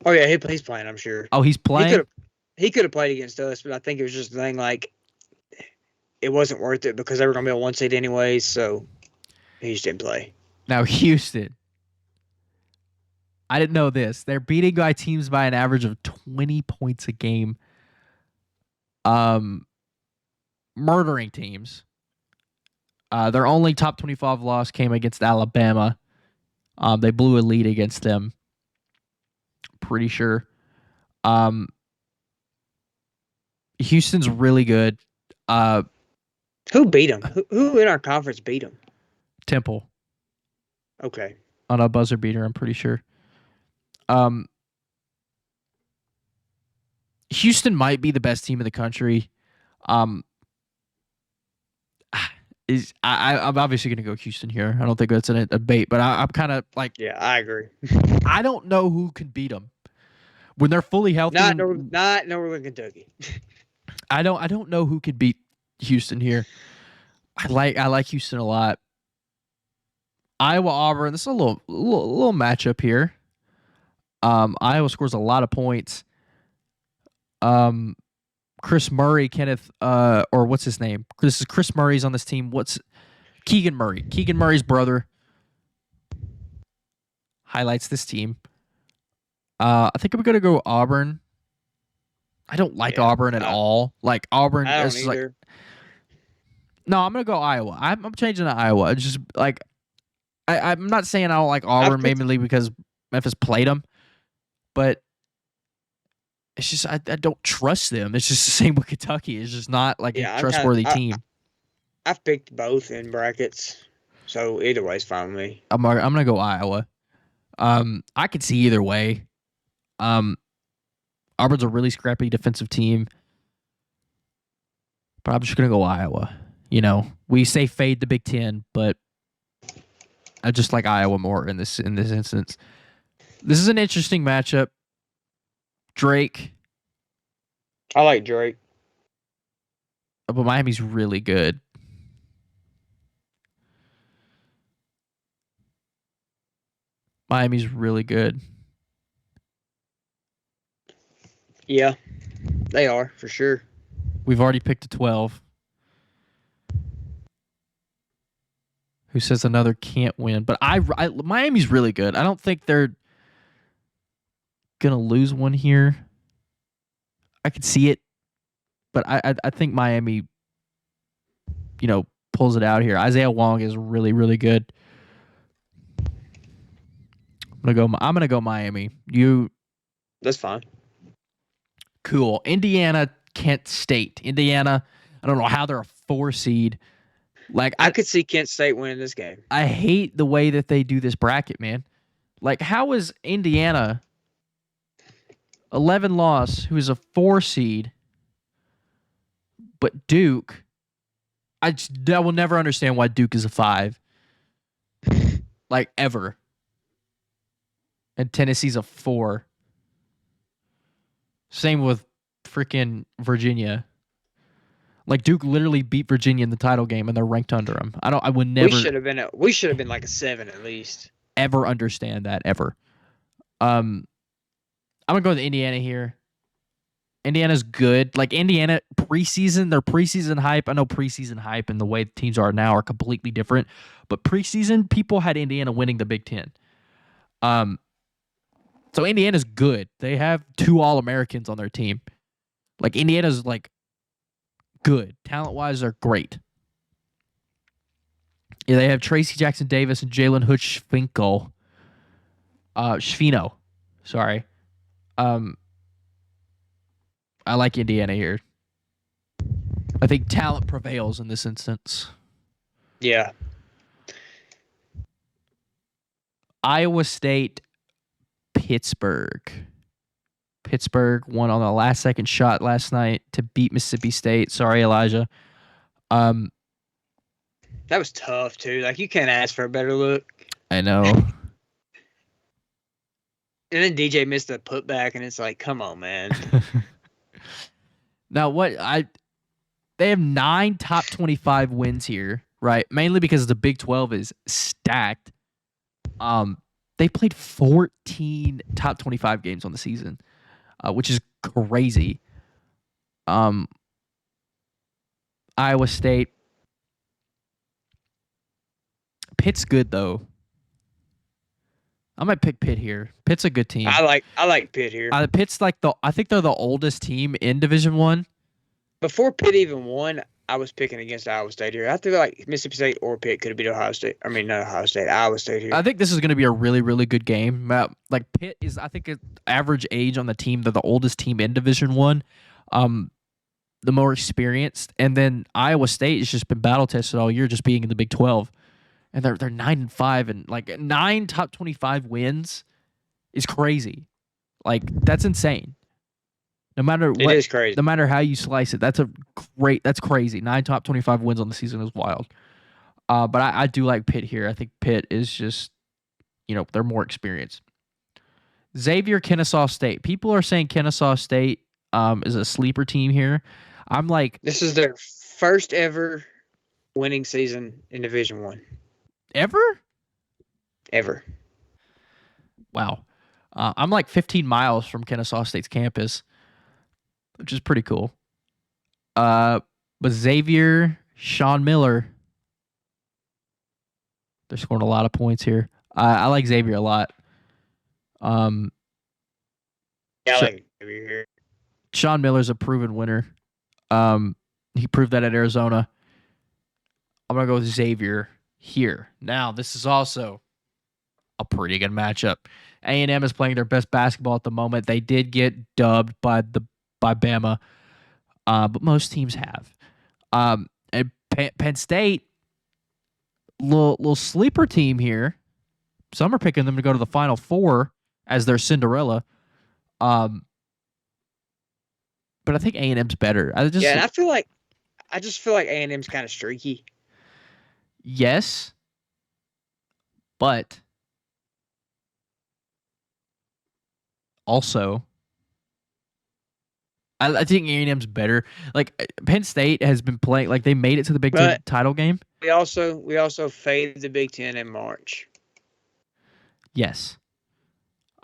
Oh, yeah, he's playing, I'm sure. Oh, he's playing? He could have played against us, but I think it was just a thing like it wasn't worth it because they were going to be a 1 seed anyways, so he just didn't play. Now, Houston. I didn't know this. They're beating teams by an average of 20 points a game. Murdering teams. Their only top 25 loss came against Alabama. They blew a lead against them. Pretty sure. Houston's really good. Who beat them? Who in our conference beat them? Temple. Okay. On a buzzer beater, I'm pretty sure. Houston might be the best team in the country. I'm obviously going to go Houston here. I don't think that's a debate, but I'm kind of like... Yeah, I agree. I don't know who can beat them when they're fully healthy. Not Northern Kentucky. I don't know who could beat Houston here. I like Houston a lot. Iowa, Auburn. This is a little matchup here. Iowa scores a lot of points. Chris Murray, or what's his name? This is Chris Murray's on this team. What's Keegan Murray? Keegan Murray's brother highlights this team. I think I'm gonna go Auburn. I don't like Auburn at all. Like Auburn is like. No, I'm gonna go Iowa. I'm changing to Iowa. It's just like I'm not saying I don't like Auburn mainly because Memphis played them, but it's just I don't trust them. It's just the same with Kentucky. It's just not like a trustworthy team. I've picked both in brackets, so either way is fine with me. I'm gonna go Iowa. I could see either way. Auburn's a really scrappy defensive team, but I'm just gonna go Iowa. You know, we say fade the Big Ten, but I just like Iowa more in this instance. This is an interesting matchup. Drake. I like Drake. But Miami's really good. Miami's really good. Yeah, they are, for sure. We've already picked a 12. Who says another can't win? But Miami's really good. I don't think they're gonna lose one here. I could see it, but I think Miami, pulls it out here. Isaiah Wong is really, really good. I'm gonna go Miami. That's fine. Cool. Indiana, Kent State. Indiana, I don't know how they're a 4 seed. Like I could see Kent State winning this game. I hate the way that they do this bracket, man. Like, how is Indiana 11 loss, who is a 4 seed, but Duke? I will never understand why Duke is a 5, like ever, and Tennessee's a 4. Same with freaking Virginia. Like, Duke literally beat Virginia in the title game, and they're ranked under them. I would never. We should have been like a 7 at least. Ever understand that ever. I'm gonna go with Indiana here. Indiana's good. Like, Indiana preseason, their preseason hype. I know preseason hype and the way teams are now are completely different. But preseason, people had Indiana winning the Big Ten. So Indiana's good. They have 2 All-Americans on their team. Like, Indiana's like good. Talent-wise, they're great. Yeah, they have Tracy Jackson Davis and Jalen Hood Schifino. Sorry. I like Indiana here. I think talent prevails in this instance. Yeah. Iowa State, Pittsburgh. Pittsburgh won on the last second shot last night to beat Mississippi State. Sorry, Elijah. That was tough too. Like, you can't ask for a better look. I know. And then DJ missed the putback, and it's like, come on, man. Now, they have 9 top 25 wins here, right? Mainly because the Big 12 is stacked. They played 14 top 25 games on the season, which is crazy. Iowa State. Pitt's good though. I might pick Pitt here. Pitt's a good team. I like Pitt here. Pitt's like I think they're the oldest team in Division I. Before Pitt even won, I was picking against Iowa State here. I feel like Mississippi State or Pitt could have beat Ohio State. I mean, not Ohio State, Iowa State here. I think this is going to be a really, really good game. Like, Pitt is, I think, average age on the team. They're the oldest team in Division I, the more experienced. And then Iowa State has just been battle tested all year, just being in the Big 12. And they're 9-5, and like 9 top 25 wins is crazy. Like, that's insane. No matter what, it is crazy. No matter how you slice it, that's crazy. 9 top 25 wins on the season is wild. But I do like Pitt here. I think Pitt is just, they're more experienced. Xavier, Kennesaw State. People are saying Kennesaw State is a sleeper team here. I'm like, this is their first ever winning season in Division I. Ever. Wow. I'm like 15 miles from Kennesaw State's campus, which is pretty cool. But Xavier, Sean Miller, they're scoring a lot of points here. I like Xavier a lot. Yeah, I like Xavier here. Sean Miller's a proven winner. He proved that at Arizona. I'm going to go with Xavier here. Now, this is also a pretty good matchup. A&M is playing their best basketball at the moment. They did get dubbed by Bama, but most teams have. And Penn State, little sleeper team here. Some are picking them to go to the Final Four as their Cinderella. But I think A&M's better. And I just feel like A&M's kind of streaky. Yes, but also, I think A&M's better. Like, Penn State has been playing, like, they made it to the Big Ten title game. We also faded the Big Ten in March. Yes.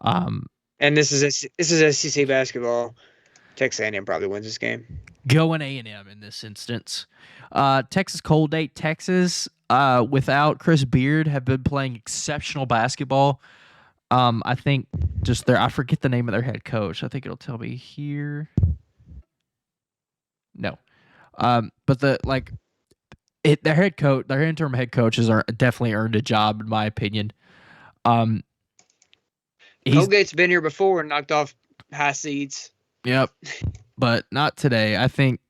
And this is SEC basketball. Texas A&M probably wins this game. Going A&M in this instance. Texas Cold Date. Texas, without Chris Beard, have been playing exceptional basketball. I think I forget the name of their head coach. I think it'll tell me here. No. But Their interim head coaches are definitely earned a job in my opinion. Um, he's Colgate's been here before and knocked off high seeds. Yep, but not today. I think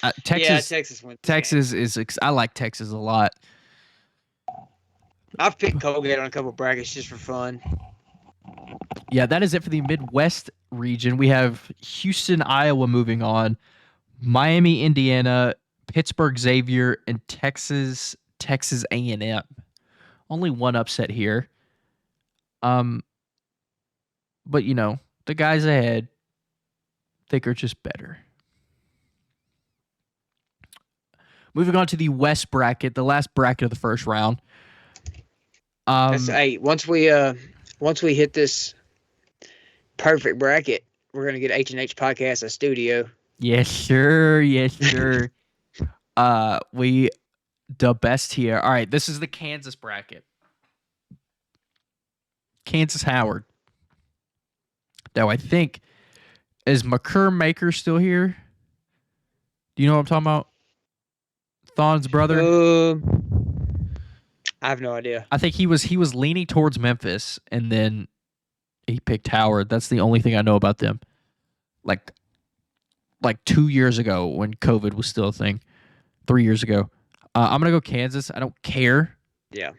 Yeah, Texas Texas wins this game. Texas is. I like Texas a lot. I've picked Colgate on a couple brackets just for fun. Yeah, that is it for the Midwest region. We have Houston, Iowa moving on, Miami, Indiana, Pittsburgh, Xavier, and Texas A&M. Only one upset here. But the guys ahead, I think are just better. Moving on to the West bracket, the last bracket of the first round. Hey, once we hit this perfect bracket, we're gonna get H&H Podcast a studio. Yes, sure. Yes, sure. We the best here. All right, this is the Kansas bracket. Kansas Howard. Now I think is McCurr Maker still here? Do you know what I'm talking about? Thon's brother. I have no idea. I think he was leaning towards Memphis, and then he picked Howard. That's the only thing I know about them. Like 2 years ago when COVID was still a thing. 3 years ago. I'm gonna go Kansas. I don't care. Yeah,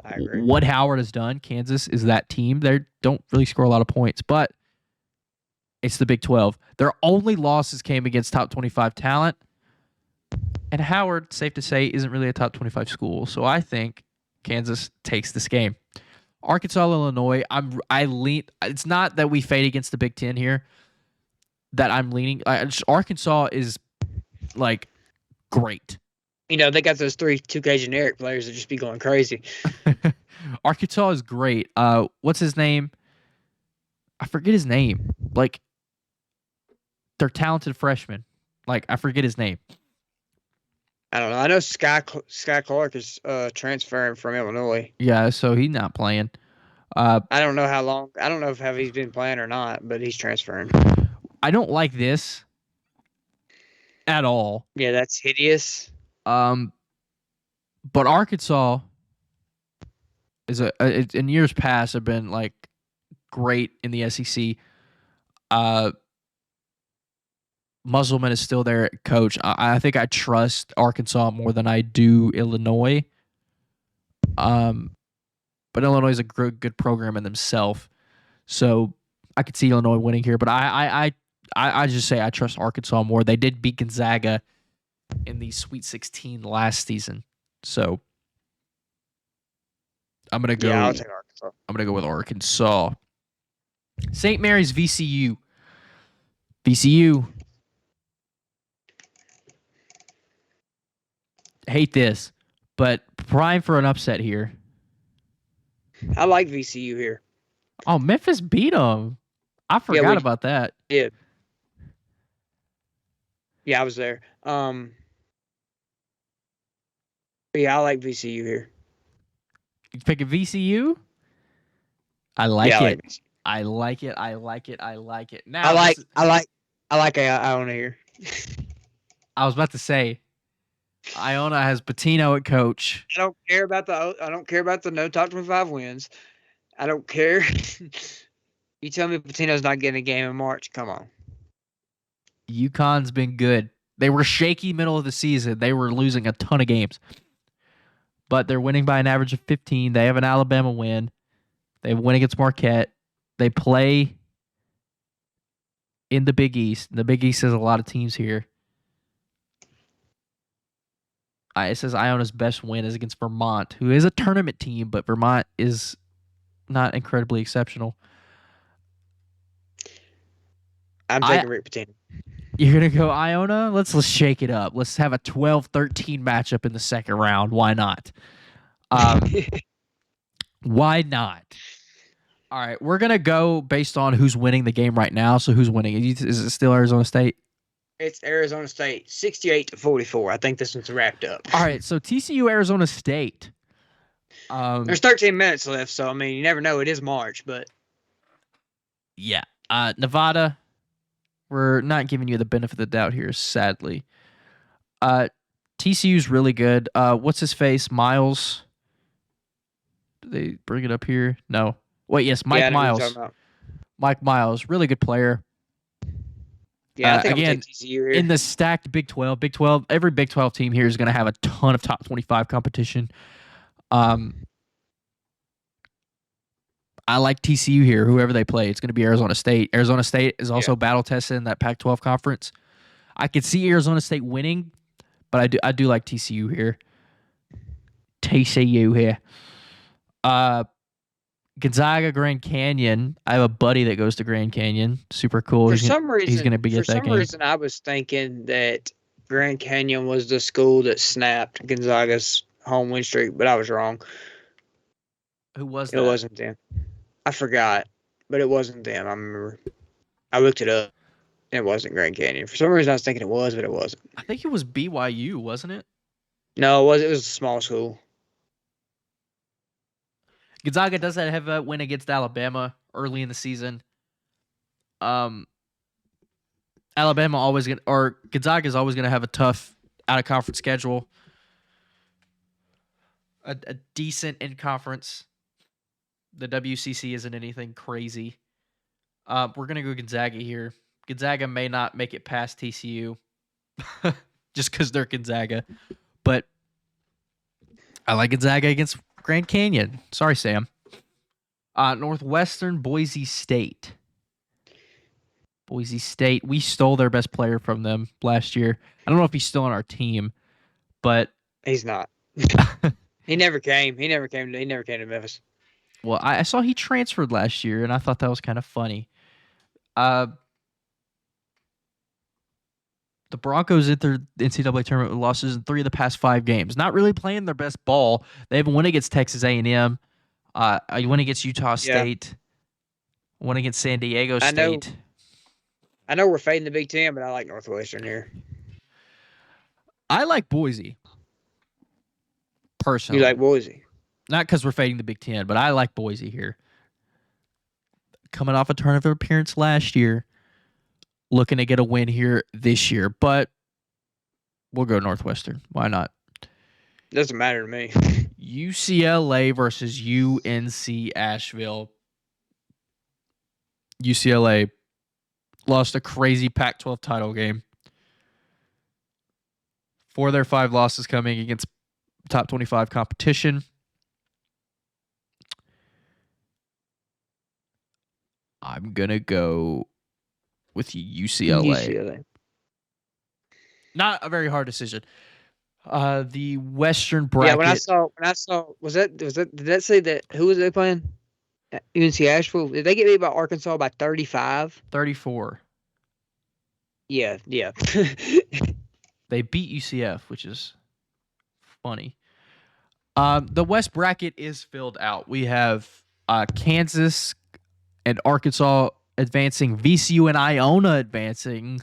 I agree. What Howard has done. Kansas is that team. They don't really score a lot of points, but it's the Big 12. Their only losses came against top 25 talent. And Howard, safe to say, isn't really a top 25 school. So I think Kansas takes this game. Arkansas, Illinois. It's not that we fade against the Big 10 here. That I'm leaning. Arkansas is like great. They got those 3 2K generic players that just be going crazy. Arkansas is great. What's his name? I forget his name. Like, they're talented freshmen. Like, I forget his name. I don't know. I know Sky Clark is transferring from Illinois. Yeah, so he's not playing. I don't know how long. I don't know if he's been playing or not, but he's transferring. I don't like this at all. Yeah, that's hideous. But Arkansas is in years past have been like great in the SEC. Musselman is still there at coach. I think I trust Arkansas more than I do Illinois. But Illinois is a good program in themselves, so I could see Illinois winning here. But I just say I trust Arkansas more. They did beat Gonzaga in the Sweet 16 last season, so I'm gonna go. Yeah, I'll take Arkansas. I'm gonna go with Arkansas. St. Mary's, VCU. VCU. Hate this, but prime for an upset here. I like VCU here. Oh, Memphis beat them. I forgot about that. Yeah. Yeah, I was there. Yeah, I like VCU here. You pick a VCU? I like it. I like it. Now I like Iona here. I was about to say Iona has Pitino at coach. I don't care about the no top 25 wins. I don't care. You tell me Pitino's not getting a game in March. Come on. UConn's been good. They were shaky middle of the season. They were losing a ton of games. But they're winning by an average of 15. They have an Alabama win. They win against Marquette. They play in the Big East. The Big East has a lot of teams here. It says Iona's best win is against Vermont, who is a tournament team, but Vermont is not incredibly exceptional. I'm taking Rick Pitino. You're going to go Iona? Let's shake it up. Let's have a 12-13 matchup in the second round. Why not? Why not? All right, we're going to go based on who's winning the game right now. So who's winning? Is it still Arizona State? It's Arizona State, 68-44. I think this one's wrapped up. All right, so TCU, Arizona State. There's 13 minutes left, so, I mean, you never know. It is March, but... Yeah. Nevada, we're not giving you the benefit of the doubt here, sadly. TCU's really good. What's his face? Miles. Did they bring it up here? No. Wait, yes, Yeah, Mike I know who you're talking Miles. about. Mike Miles, really good player. Yeah, I think I'm gonna Again, take TCU here. in the stacked Big 12, every Big 12 team here is going to have a ton of top 25 competition. I like TCU here, whoever they play. It's going to be Arizona State. Arizona State is also battle tested in that Pac-12 conference. I could see Arizona State winning, but I do like TCU here. TCU here. Gonzaga, Grand Canyon. I have a buddy that goes to Grand Canyon. Super cool. For He's some going to be for at that some game. reason, I was thinking that Grand Canyon was the school that snapped Gonzaga's home win streak, but I was wrong. Who was It that? wasn't them. I forgot, but it wasn't them. I remember. I looked it up. It wasn't Grand Canyon. For some reason, I was thinking it was, but it wasn't. I think it was BYU, wasn't it? No, it was. It was a small school. Gonzaga does have a win against Alabama early in the season. Alabama Gonzaga is always going to have a tough out of conference schedule. A decent in conference. The WCC isn't anything crazy. We're going to go Gonzaga here. Gonzaga may not make it past TCU just because they're Gonzaga. But I like Gonzaga against Grand Canyon. Sorry, Sam. Northwestern, Boise State. Boise State. We stole their best player from them last year. I don't know if he's still on our team, but he's not. He never came. He never came to Memphis. Well, I saw he transferred last year, and I thought that was kind of funny. The Broncos at their NCAA tournament with losses in 3 of the past 5 games. Not really playing their best ball. They have won against Texas A&M. Won against Utah State. Won against San Diego State. I know we're fading the Big Ten, but I like Northwestern here. I like Boise. Personally. You like Boise? Not because we're fading the Big Ten, but I like Boise here. Coming off a tournament appearance last year. Looking to get a win here this year, but we'll go Northwestern. Why not? Doesn't matter to me. UCLA versus UNC Asheville. UCLA lost a crazy Pac-12 title game. 4 of their 5 losses coming against top 25 competition. I'm going to go with UCLA. Not a very hard decision. The Western bracket. Yeah, when I saw, did that say that, who was they playing? UNC Asheville. Did they get beat by Arkansas by 35? 34. Yeah. They beat UCF, which is funny. The West bracket is filled out. We have Kansas and Arkansas advancing, VCU and Iona advancing.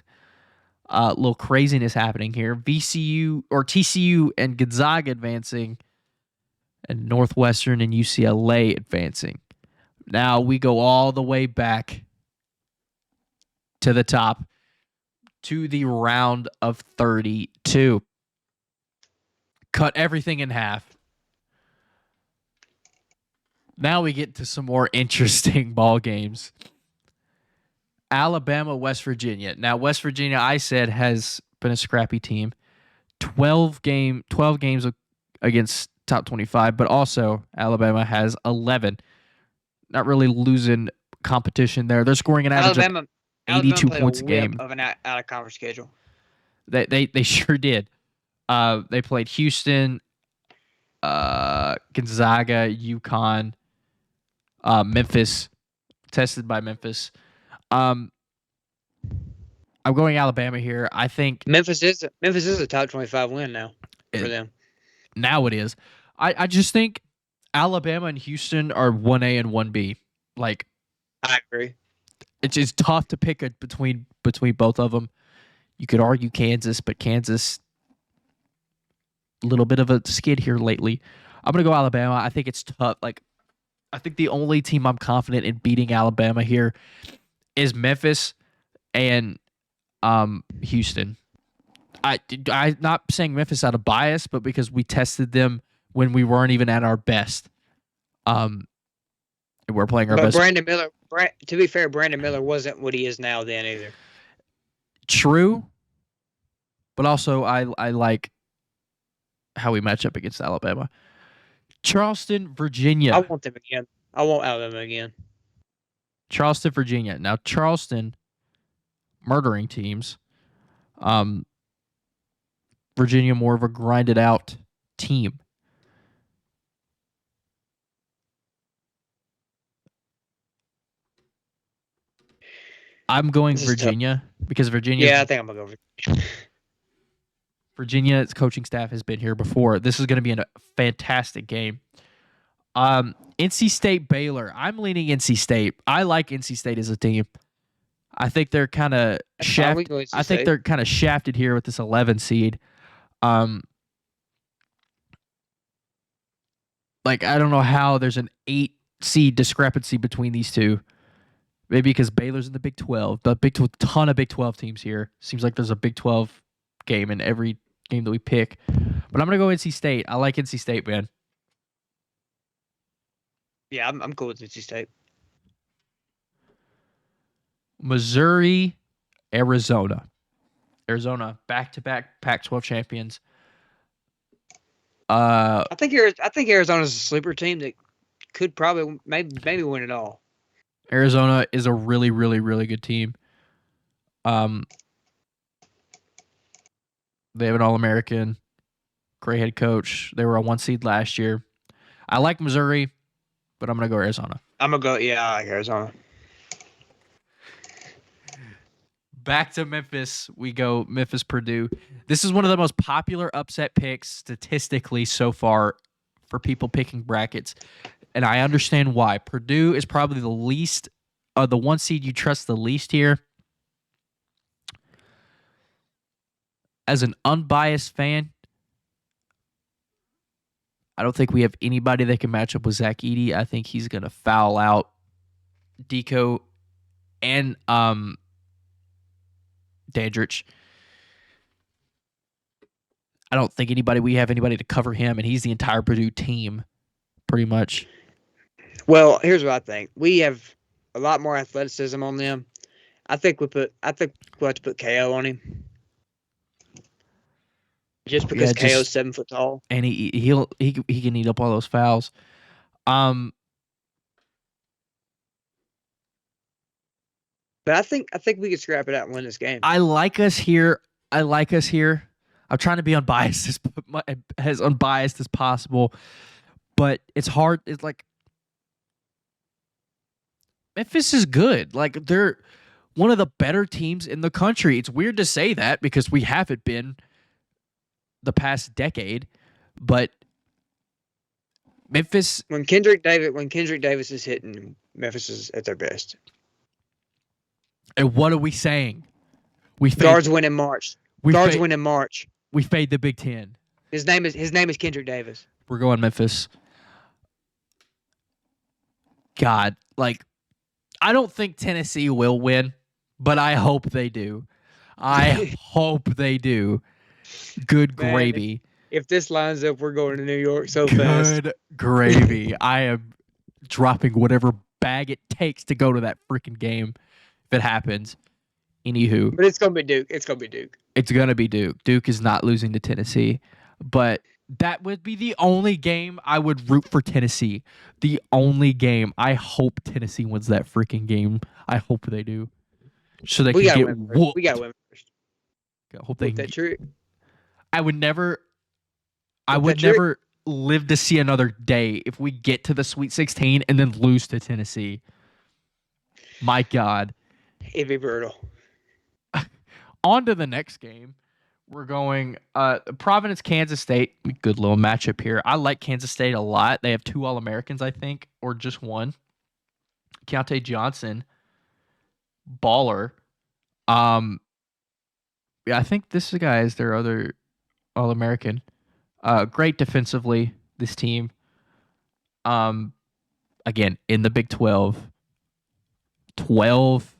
A little craziness happening here. TCU and Gonzaga advancing, and Northwestern and UCLA advancing. Now we go all the way back to the top to the round of 32. Cut everything in half. Now we get to some more interesting ball games. Alabama, West Virginia. Now, West Virginia, I said, has been a scrappy team. 12 games against top 25, but also Alabama has 11. Not really losing competition there. They're scoring an average of 82 points a game. Of an out-of-conference schedule. They sure did. They played Houston, Gonzaga, UConn, Memphis, tested by Memphis. I'm going Alabama here. I think Memphis is a top 25 win now for them. Now it is. I just think Alabama and Houston are 1A and 1B. Like, I agree. It's just tough to pick between both of them. You could argue Kansas, but Kansas a little bit of a skid here lately. I'm gonna go Alabama. I think it's tough. Like, I think the only team I'm confident in beating Alabama here is Memphis and Houston. I'm not saying Memphis out of bias, but because we tested them when we weren't even at our best. We're playing our But best. Brandon Miller, to be fair, Brandon Miller wasn't what he is now then either. True, but also I like how we match up against Alabama. Charleston, Virginia. I want them again. I want Alabama again. Charleston, Virginia. Now Charleston murdering teams. Virginia more of a grinded out team. I'm going Virginia because Virginia. Yeah, I think I'm gonna go Virginia. Virginia's coaching staff has been here before. This is going to be a fantastic game. NC State, Baylor. I'm leaning NC State. I like NC State as a team. I think they're kind of shafted. I think they're kind of shafted here with this 11 seed. Like I don't know how there's an 8 seed discrepancy between these two. Maybe because Baylor's in the Big 12. The ton of Big 12 teams here. Seems like there's a Big 12 game in every game that we pick. But I'm gonna go NC State. I like NC State, man. Yeah, I'm cool with NC State. Missouri, Arizona. Arizona, back-to-back Pac-12 champions. I think Arizona's a sleeper team that could probably maybe win it all. Arizona is a really, really, really good team. They have an All-American, great head coach. They were a 1 seed last year. I like Missouri, but I'm gonna go Arizona. I'm gonna go. Yeah, I like Arizona. Back to Memphis, we go Memphis, Purdue. This is one of the most popular upset picks statistically so far for people picking brackets, and I understand why. Purdue is probably the least, the 1 seed you trust the least here. As an unbiased fan, I don't think we have anybody that can match up with Zach Edey. I think he's going to foul out Deco and Dandridge. I don't think we have anybody to cover him, and he's the entire Purdue team, pretty much. Well, here's what I think. We have a lot more athleticism on them. I think we'll have to put KO on him. Just because KO's 7 foot tall. And he can eat up all those fouls. But I think we could scrap it out and win this game. I like us here. I'm trying to be unbiased as unbiased as possible, but it's hard. It's like Memphis is good. Like they're one of the better teams in the country. It's weird to say that because we haven't been the past decade, but Memphis. When Kendrick Davis is hitting, Memphis is at their best. And what are we saying? Guards win in March. Win in March. We fade the Big Ten. His name is Kendrick Davis. We're going Memphis. God, like I don't think Tennessee will win, but I hope they do. I hope they do. Good gravy. If this lines up, we're going to New York so fast. Good gravy. I am dropping whatever bag it takes to go to that freaking game if it happens. Anywho. But it's going to be Duke. It's going to be Duke. Duke is not losing to Tennessee. But that would be the only game I would root for Tennessee. The only game. I hope Tennessee wins that freaking game. I hope they do. So they can get whooped. We got to win first. I hope they can. That true. I would never live to see another day if we get to the Sweet 16 and then lose to Tennessee. My God. It'd be brutal. On to the next game. We're going Providence, Kansas State. Good little matchup here. I like Kansas State a lot. They have 2 All-Americans, I think, or just one. Keontae Johnson, baller. Yeah, I think this guy is their other All-American. Great defensively, this team. Again, in the Big 12. 12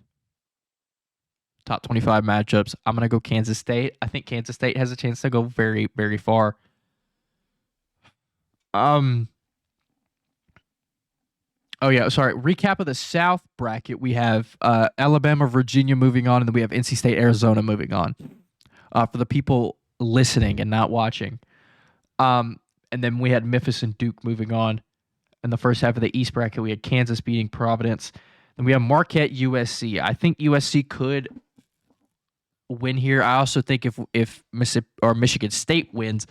top 25 matchups. I'm going to go Kansas State. I think Kansas State has a chance to go very, very far. Oh, yeah. Sorry. Recap of the South bracket. We have Alabama, Virginia moving on, and then we have NC State, Arizona moving on. For the people listening and not watching. And then we had Memphis and Duke moving on. In the first half of the East bracket, we had Kansas beating Providence. And we have Marquette, USC. I think USC could win here. I also think if Mississippi or Michigan State wins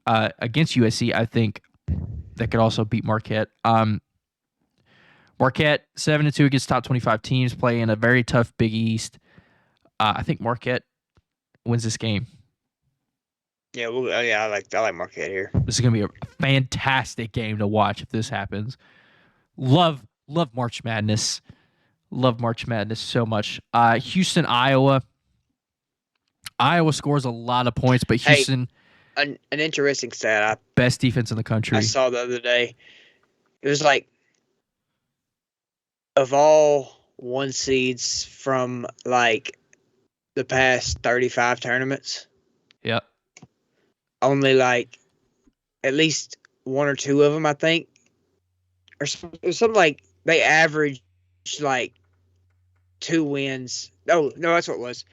against USC, I think that could also beat Marquette. Marquette 7-2 against top 25 teams, playing a very tough Big East. I think Marquette wins this game. Yeah, I like Marquette here. This is gonna be a fantastic game to watch if this happens. Love March Madness. Love March Madness so much. Houston, Iowa. Iowa scores a lot of points, but Houston, an interesting stat best defense in the country. I saw the other day. It was like, of all 1 seeds from like the past 35 tournaments. Yep. Only like at least 1 or 2 of them, I think, or something like they averaged like 2 wins. No, that's what it was.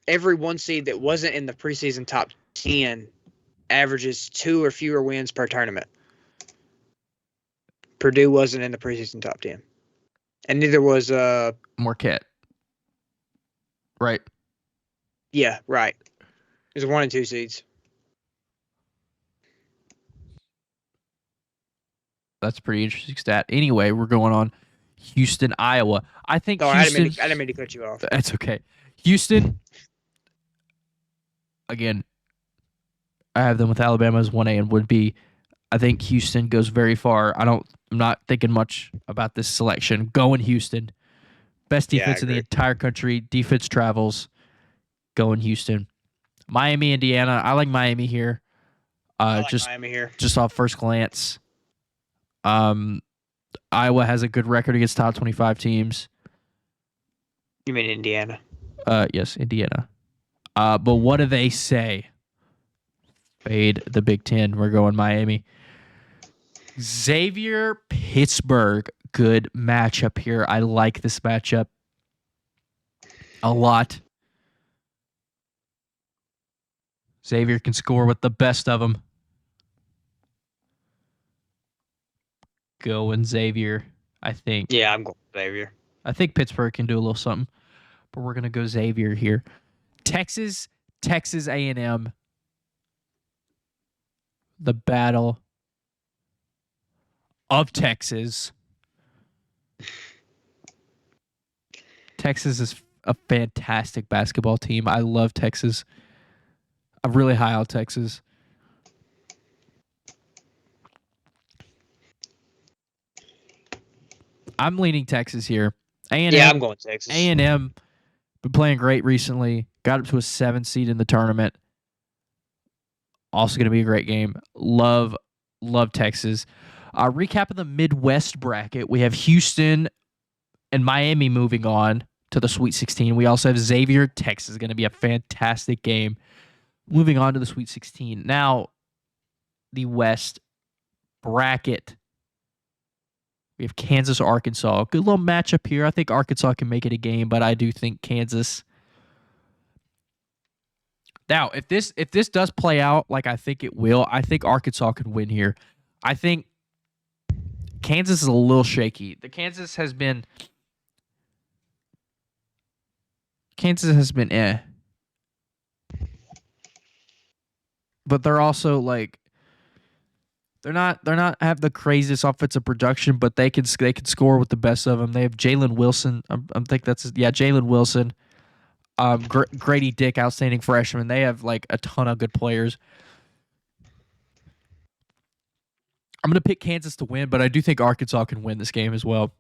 Every 1 seed that wasn't in the preseason top 10 averages 2 or fewer wins per tournament. Purdue wasn't in the preseason top 10. And neither was Marquette. Right. Yeah, right. It was 1 and 2 seeds. That's a pretty interesting stat. Anyway, we're going on Houston, Iowa. I think Houston. I didn't mean to cut you off. That's okay. Houston. Again, I have them with Alabama as 1A and would be. I think Houston goes very far. I'm not thinking much about this selection. Going Houston. Best defense in the entire country. Defense travels. Going Houston. Miami, Indiana. I like Miami here. Miami here. Just off first glance. Iowa has a good record against top 25 teams. You mean Indiana? Yes, Indiana. But what do they say? Fade the Big Ten. We're going Miami. Xavier, Pittsburgh. Good matchup here. I like this matchup a lot. Xavier can score with the best of them. Going Xavier, I think. Yeah, I'm going Xavier. I think Pittsburgh can do a little something, but we're going to go Xavier here. Texas A&M. The battle of Texas. Texas is a fantastic basketball team. I love Texas. I'm really high on Texas. I'm leaning Texas here. A&M, yeah, I'm going Texas. A&M been playing great recently. Got up to a 7 seed in the tournament. Also going to be a great game. Love Texas. Recap of the Midwest bracket. We have Houston and Miami moving on to the Sweet 16. We also have Xavier, Texas. Going to be a fantastic game. Moving on to the Sweet 16. Now, the West bracket. We have Kansas, Arkansas. Good little matchup here. I think Arkansas can make it a game, but I do think Kansas. Now, if this does play out like I think it will, I think Arkansas can win here. I think Kansas is a little shaky. Kansas has been but they're also like they're not have the craziest offensive production, but they can score with the best of them. They have Jalen Wilson. Jalen Wilson. Grady Dick, outstanding freshman. They have like a ton of good players. I'm going to pick Kansas to win, but I do think Arkansas can win this game as well.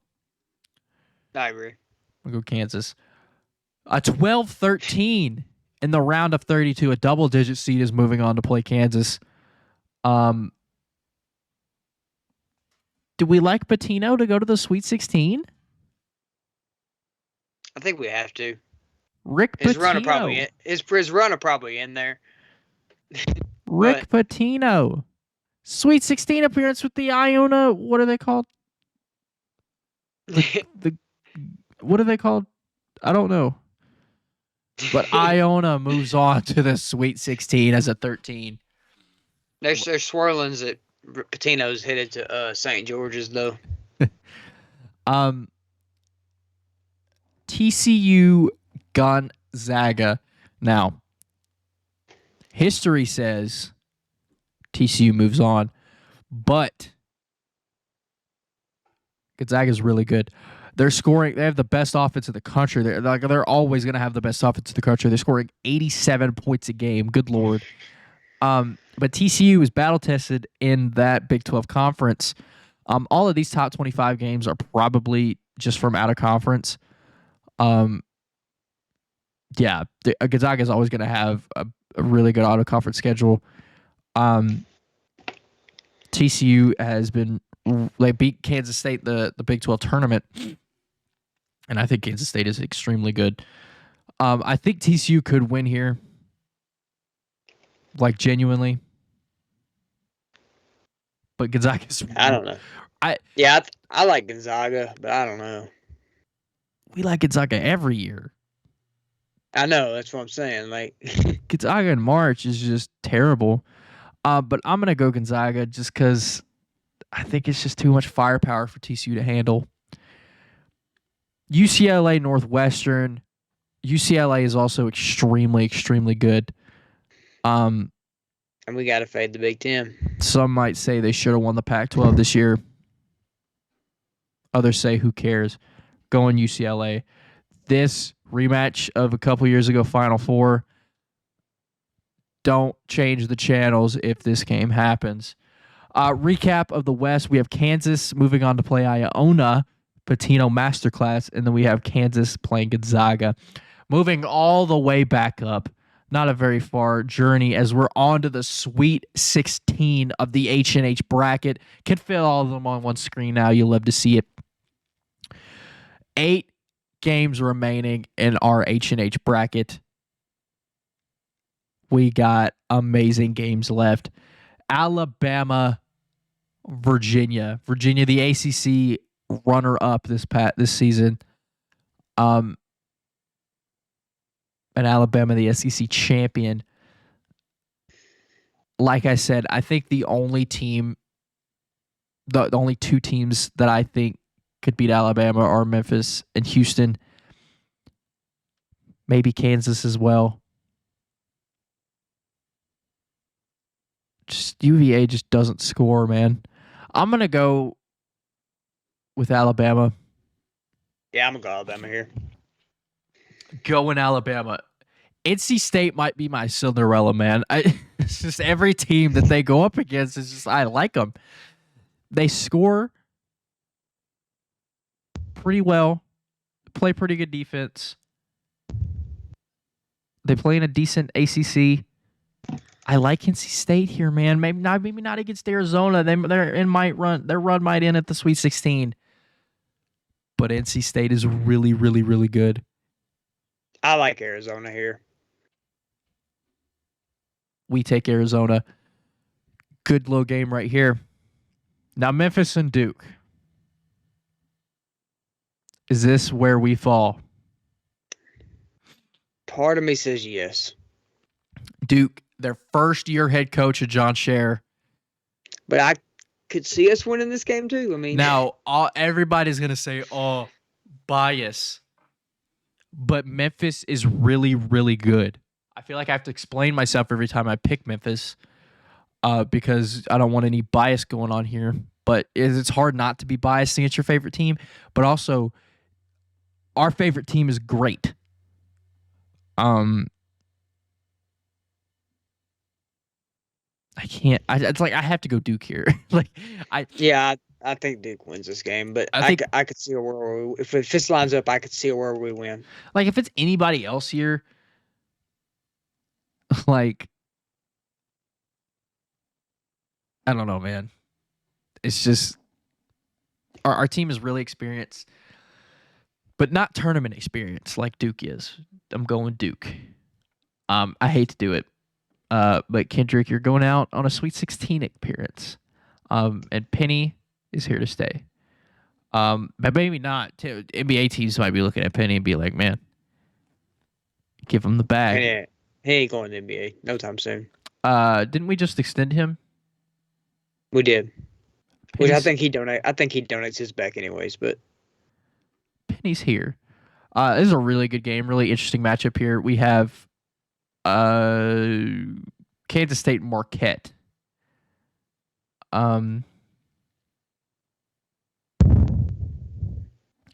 I agree. I'll go Kansas. 12-13 in the round of 32. A double-digit seed is moving on to play Kansas. Do we like Pitino to go to the Sweet 16? I think we have to. Rick His runner probably Pitino. his runner probably in there. But Rick Pitino. Sweet 16 appearance with the Iona. What are they called? The what are they called? I don't know. But Iona moves on to the Sweet 16 as a 13. there's swirlings that Patino's headed to St. George's though. Um, TCU Gonzaga. Now, history says TCU moves on, but Gonzaga is really good. They're scoring. They have the best offense in the country. They're always going to have the best offense in the country. They're scoring 87 points a game. Good lord. But TCU is battle tested in that Big 12 conference. All of these top 25 games are probably just from out of conference. Yeah, Gonzaga is always going to have a really good out of conference schedule. TCU has been, they beat Kansas State the Big 12 tournament, and I think Kansas State is extremely good. I think TCU could win here, like genuinely. But Gonzaga's, I don't know. I like Gonzaga, but I don't know. We like Gonzaga every year. I know, that's what I'm saying. Like Gonzaga in March is just terrible. But I'm gonna go Gonzaga just because I think it's just too much firepower for TCU to handle. UCLA Northwestern. UCLA is also extremely, extremely good. And we got to fade the Big Ten. Some might say they should have won the Pac-12 this year. Others say, who cares? Going UCLA. This rematch of a couple years ago, Final Four. Don't change the channels if this game happens. Recap of the West. We have Kansas moving on to play Iona, Patino Masterclass, and then we have Kansas playing Gonzaga. Moving all the way back up. Not a very far journey as we're on to the Sweet 16 of the H&H bracket. Can fit all of them on one screen now. You'll love to see it. 8 games remaining in our H&H bracket. We got amazing games left. Alabama, Virginia. Virginia, the ACC runner-up this season. And Alabama, the SEC champion. Like I said, I think the only team, the only 2 teams that I think could beat Alabama are Memphis and Houston. Maybe Kansas as well. Just UVA just doesn't score, man. I'm going to go with Alabama. Yeah, I'm going to go Alabama here. Going Alabama. NC State might be my Cinderella, man. It's just every team that they go up against is just, I like them. They score pretty well, play pretty good defense. They play in a decent ACC. I like NC State here, man. Maybe not against Arizona. Their run might end at the Sweet 16. But NC State is really, really, really good. I like Arizona here. We take Arizona. Good low game right here. Now Memphis and Duke. Is this where we fall? Part of me says yes. Duke, their first year head coach of John Scher. But I could see us winning this game too. I mean, now everybody's gonna say, "Oh, bias," but Memphis is really, really good. I feel like I have to explain myself every time I pick Memphis because I don't want any bias going on here. But it's hard not to be biased against your favorite team. But also, our favorite team is great. I can't. It's like I have to go Duke here. I think Duke wins this game, but I could see a world where if this lines up, I could see a world where we win. Like if it's anybody else here, like I don't know, man. It's just our team is really experienced. but not tournament experience like Duke is. I'm going Duke. I hate to do it, but Kendrick, you're going out on a Sweet 16 appearance, and Penny is here to stay. But maybe not. NBA teams might be looking at Penny and be like, "Man, give him the bag." And he ain't going to the NBA no time soon. Didn't we just extend him? We did. Which I Penny's- think he donates his back anyways. But Penny's here. This is a really good game, really interesting matchup here. We have Kansas State and Marquette.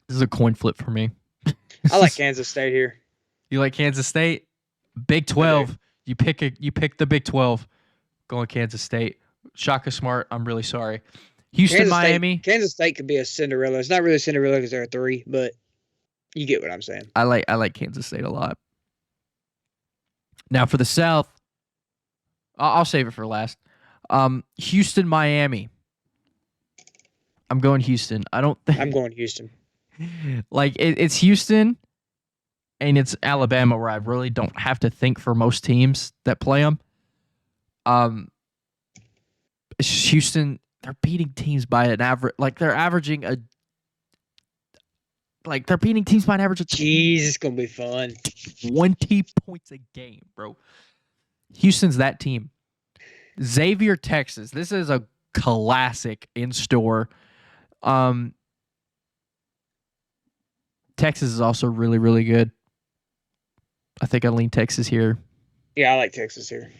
This is a coin flip for me. I like Kansas State here. You like Kansas State? Big 12. You pick the Big 12. Going Kansas State. Shaka Smart, I'm really sorry. Houston, Miami. Kansas State could be a Cinderella. It's not really Cinderella because they're a 3, but you get what I'm saying. I like Kansas State a lot. Now for the South, I'll save it for last. Houston, Miami. I'm going Houston. I don't think I'm going Houston. like it's Houston and it's Alabama where I really don't have to think for most teams that play them. It's just Houston. They're beating teams by an average. Like they're averaging a. Like they're beating teams by an average of Jeez, it's gonna be fun. 20 points a game, bro. Houston's that team. Xavier, Texas. This is a classic in store. Texas is also really, really good. I think I lean Texas here. Yeah, I like Texas here.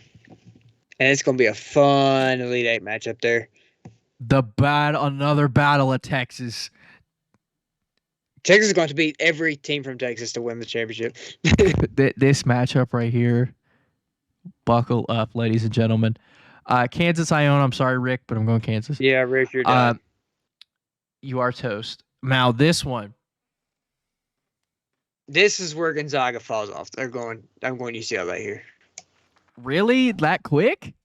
And it's gonna be a fun Elite 8 matchup there. Another battle of Texas. Texas is going to beat every team from Texas to win the championship. This matchup right here, buckle up, ladies and gentlemen. Kansas, I own. I'm sorry, Rick, but I'm going Kansas. Yeah, Rick, you're done. You are toast. Now this one. This is where Gonzaga falls off. I'm going UCLA here. Really? That quick?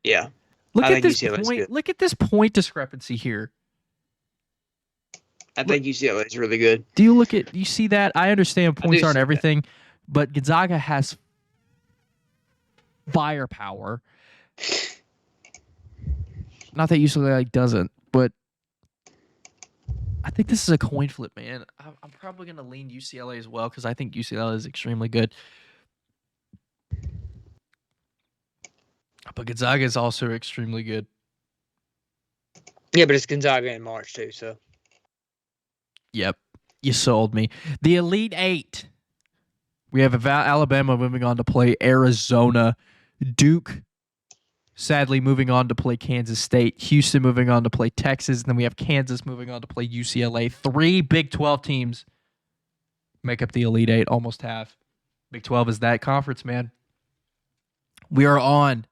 Yeah. Look I at think this UCLA is point. good. Look at this point discrepancy here. I think UCLA is really good. Do you see that? I understand points do aren't see that. everything, but Gonzaga has firepower. Not that UCLA doesn't, but I think this is a coin flip, man. I'm probably going to lean UCLA as well because I think UCLA is extremely good. But Gonzaga is also extremely good. Yeah, but it's Gonzaga in March too, so. Yep. You sold me. The Elite Eight. We have Alabama moving on to play Arizona. Duke, sadly, moving on to play Kansas State. Houston moving on to play Texas. And then we have Kansas moving on to play UCLA. 3 Big 12 teams make up the Elite Eight, almost half. Big 12 is that conference, man. We are on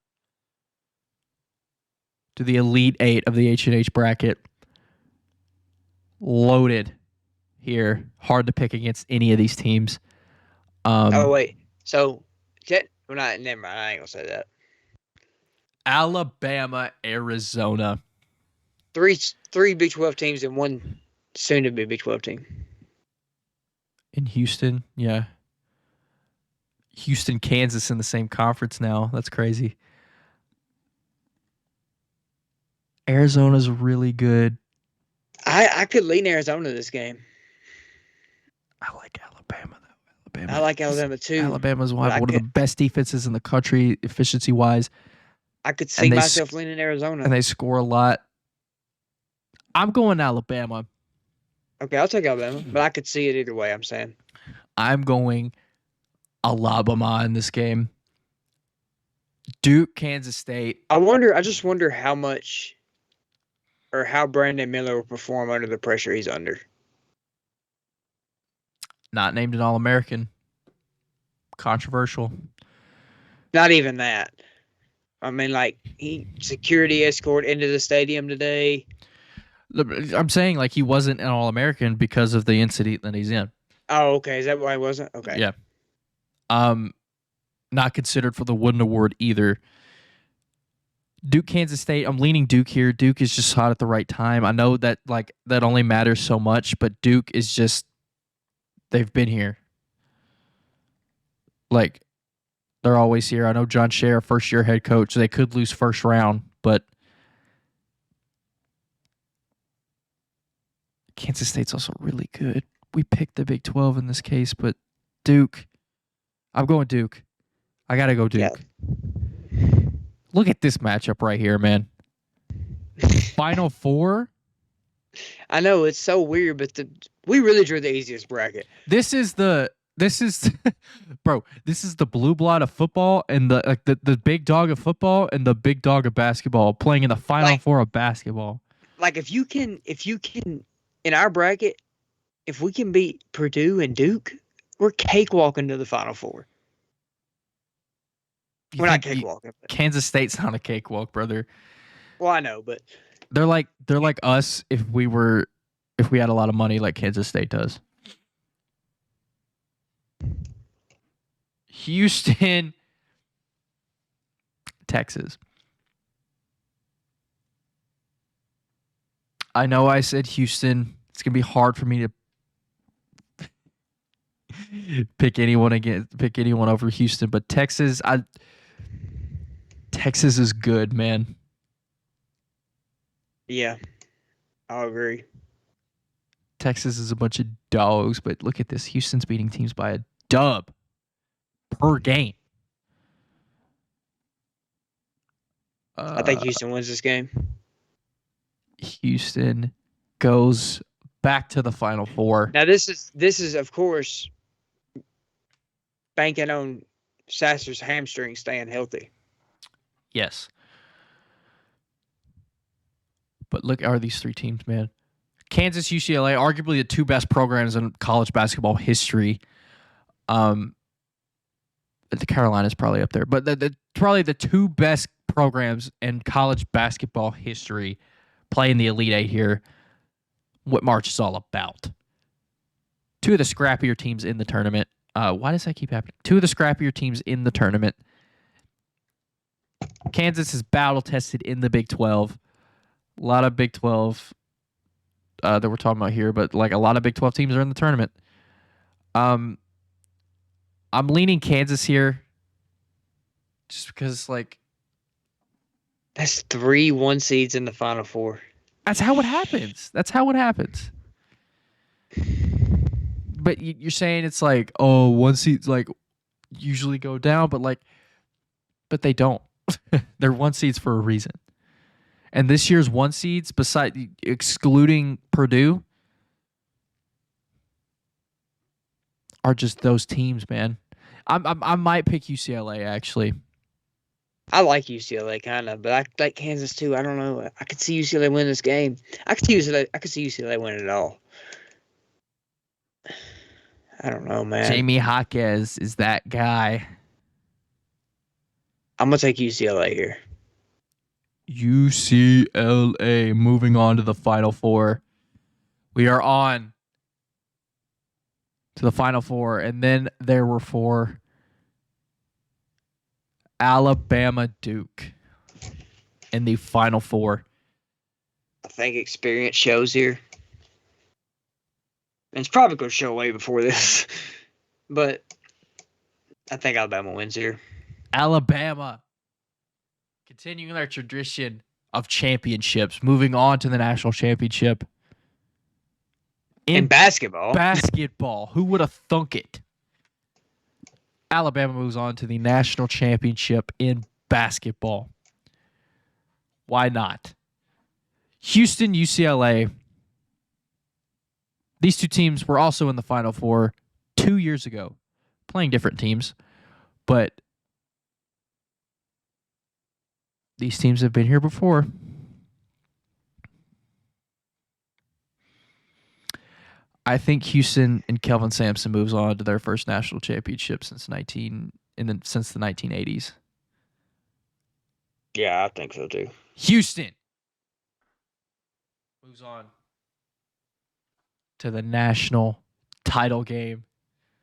to the Elite Eight of the H&H bracket. Loaded here. Hard to pick against any of these teams. Oh wait. So never mind, I ain't gonna say that. Alabama, Arizona. Three Big 12 teams and one soon to be Big 12 team. In Houston, yeah. Houston, Kansas in the same conference now. That's crazy. Arizona's really good. I could lean Arizona this game. I like Alabama, though. Alabama. I like Alabama too. Alabama's but one of the best defenses in the country, efficiency-wise, I could see myself leaning Arizona. and they score a lot. I'm going Alabama. Okay, I'll take Alabama, but I could see it either way, I'm saying. I'm going Alabama in this game. Duke, Kansas State. I just wonder how much or how Brandon Miller will perform under the pressure he's under. Not named an All-American. Controversial. Not even that. I mean, like, he security escort into the stadium today. I'm saying like he wasn't an All-American because of the incident that he's in. Oh, okay. Is that why he wasn't? Okay. Yeah. Not considered for the Wooden Award either. Duke, Kansas State. I'm leaning Duke here. Duke is just hot at the right time. I know that that only matters so much, but Duke is just They've been here. Like, they're always here. I know John Shea, first-year head coach. They could lose first round, but Kansas State's also really good. We picked the Big 12 in this case, but Duke. I'm going Duke. I got to go Duke. Yeah. Look at this matchup right here, man. Final Four. I know it's so weird, but we really drew the easiest bracket. This is bro, this is the blue blood of football and the big dog of football and the big dog of basketball playing in the Final Four of basketball. Like if you can in our bracket, if we can beat Purdue and Duke, we're cakewalking to the Final Four. We're not cakewalking. Kansas State's not a cakewalk, brother. Well, I know, but they're like us if we had a lot of money like Kansas State does. Houston, Texas. I know I said Houston. It's gonna be hard for me to pick anyone over Houston, but Texas is good, man. Yeah, I agree. Texas is a bunch of dogs, but look at this. Houston's beating teams by a dub per game. I think Houston wins this game. Houston goes back to the Final Four. Now this is of course banking on Sasser's hamstring staying healthy. Yes. But look, are these three teams, man? Kansas, UCLA, arguably the two best programs in college basketball history. The Carolinas probably up there, but probably the two best programs in college basketball history play in the Elite Eight here. What March is all about. Two of the scrappier teams in the tournament. Why does that keep happening? Two of the scrappier teams in the tournament. Kansas is battle tested in the Big 12. A lot of Big 12 that we're talking about here, but like a lot of Big 12 teams are in the tournament. I'm leaning Kansas here just because, like, that's 3 1 seeds in the Final Four. That's how it happens. But you're saying it's like, oh, 1 seeds like usually go down, but they don't. They're 1 seeds for a reason. And this year's 1 seeds, excluding Purdue, are just those teams, man. I might pick UCLA actually. I like UCLA kind of, but I like Kansas too. I don't know. I could see UCLA win this game. I could see UCLA win it all. I don't know, man. Jamie Jaquez is that guy. I'm gonna take UCLA here. UCLA moving on to the Final Four. We are on to the Final Four, and then there were 4. Alabama, Duke in the Final Four. I think experience shows here. And it's probably going to show way before this. But I think Alabama wins here. Alabama continuing their tradition of championships, moving on to the national championship. In basketball. Basketball. Who would have thunk it? Alabama moves on to the national championship in basketball. Why not? Houston, UCLA. These two teams were also in the Final Four 2 years ago, playing different teams, but these teams have been here before. I think Houston and Kelvin Sampson moves on to their first national championship since the 1980s. Yeah, I think so too. Houston moves on to the national title game.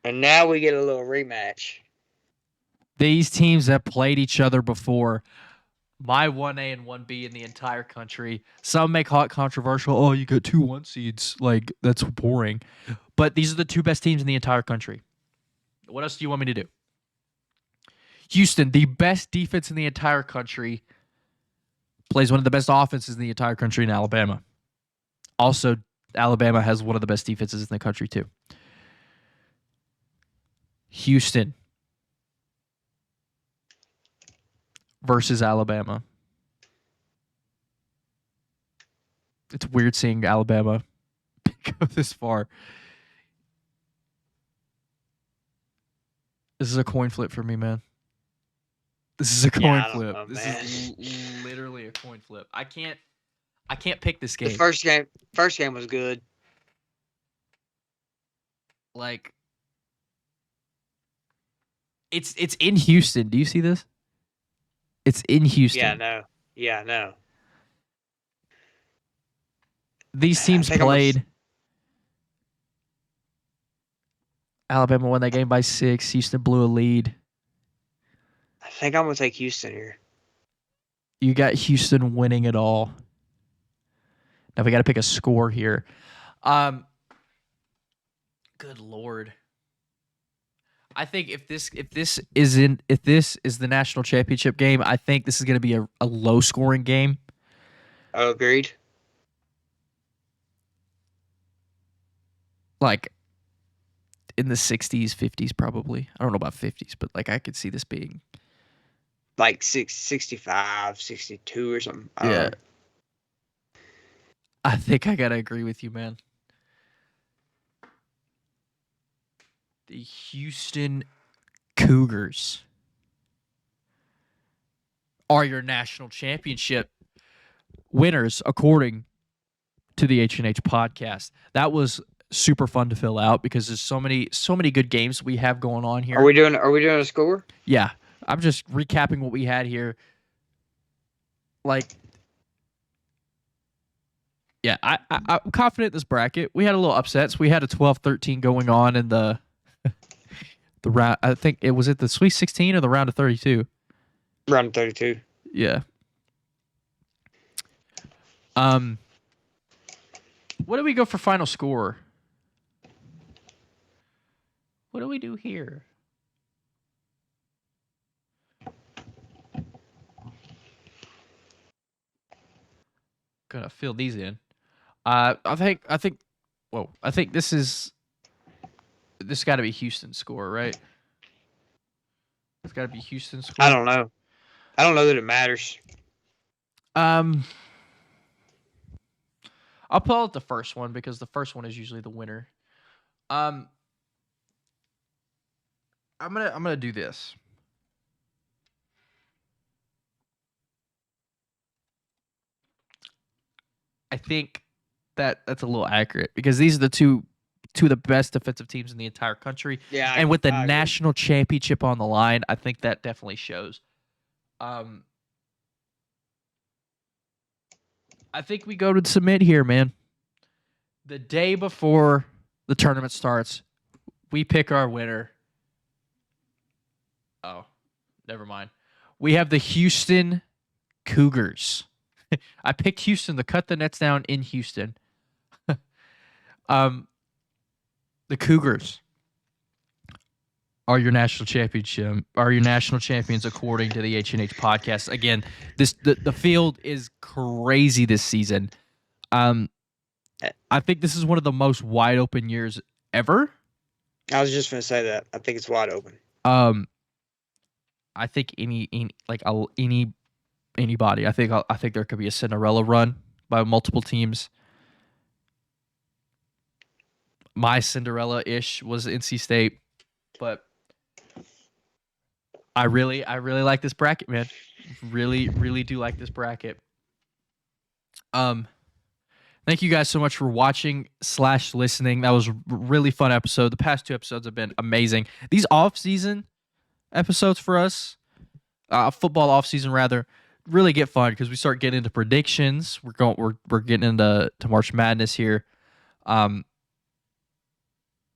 And now we get a little rematch. These teams have played each other before. my 1A and 1B in the entire country. Some may call it controversial. Oh, you got 2 1 seeds. Like, that's boring. But these are the 2 best teams in the entire country. What else do you want me to do? Houston, the best defense in the entire country, plays one of the best offenses in the entire country in Alabama. Also, Alabama has one of the best defenses in the country, too. Houston versus Alabama. It's weird seeing Alabama go this far. This is a coin flip for me, man. This is a coin flip. Know, this is literally a coin flip. I can't pick this game. The first game was good. Like, it's in Houston. Do you see this? It's in Houston. Yeah, no. These teams played. Alabama won that game by 6. Houston blew a lead. I think I'm going to take Houston here. You got Houston winning it all. Now we got to pick a score here. Good Lord. I think if this is the national championship game, I think this is going to be a low scoring game. Oh, agreed. Like in the 60s, 50s probably. I don't know about 50s, but like I could see this being like 65, 62 or something. Yeah. I think I got to agree with you, man. The Houston Cougars are your national championship winners, according to the H&H podcast. That was super fun to fill out because there's so many good games we have going on here. Are we doing a score? Yeah. I'm just recapping what we had here. Like, yeah, I'm confident in this bracket. We had a little upsets. We had a 12-13 going on in the round. I think it was at the Sweet 16 or the round of 32. Round of 32. Yeah. What do we go for final score? What do we do here? Gonna fill these in. I think this got to be Houston's score, right? It's got to be Houston's score. I don't know that it matters. I'll pull out the first one because the first one is usually the winner. I'm gonna do this. I think that's a little accurate because these are the two of the best defensive teams in the entire country. Yeah, and with the national championship on the line, I think that definitely shows. I think we go to submit here, man. The day before the tournament starts, we pick our winner. Oh, never mind. We have the Houston Cougars. I picked Houston to cut the nets down in Houston. The Cougars are your national championship. Are your national champions according to the H&H podcast. Again, the field is crazy this season. I think this is one of the most wide open years ever. I was just going to say that. I think it's wide open. I think anybody. I think there could be a Cinderella run by multiple teams. My Cinderella-ish was NC State, but I really like this bracket, man. Really, really do like this bracket. Thank you guys so much for watching / listening. That was a really fun episode. The past 2 episodes have been amazing. These off-season episodes for us, football off-season rather, really get fun because we start getting into predictions. We're getting into March Madness here.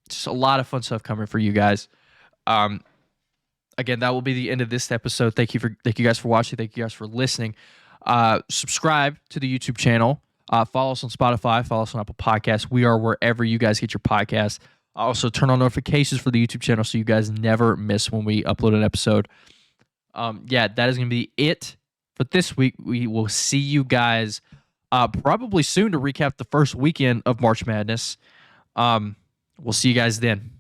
Just a lot of fun stuff coming for you guys. again, that will be the end of this episode. Thank you guys for watching. Thank you guys for listening. Subscribe to the YouTube channel. Follow us on Spotify. Follow us on Apple Podcasts. We are wherever you guys get your podcasts. Also, turn on notifications for the YouTube channel so you guys never miss when we upload an episode. That is going to be it for this week. We will see you guys probably soon to recap the first weekend of March Madness. We'll see you guys then.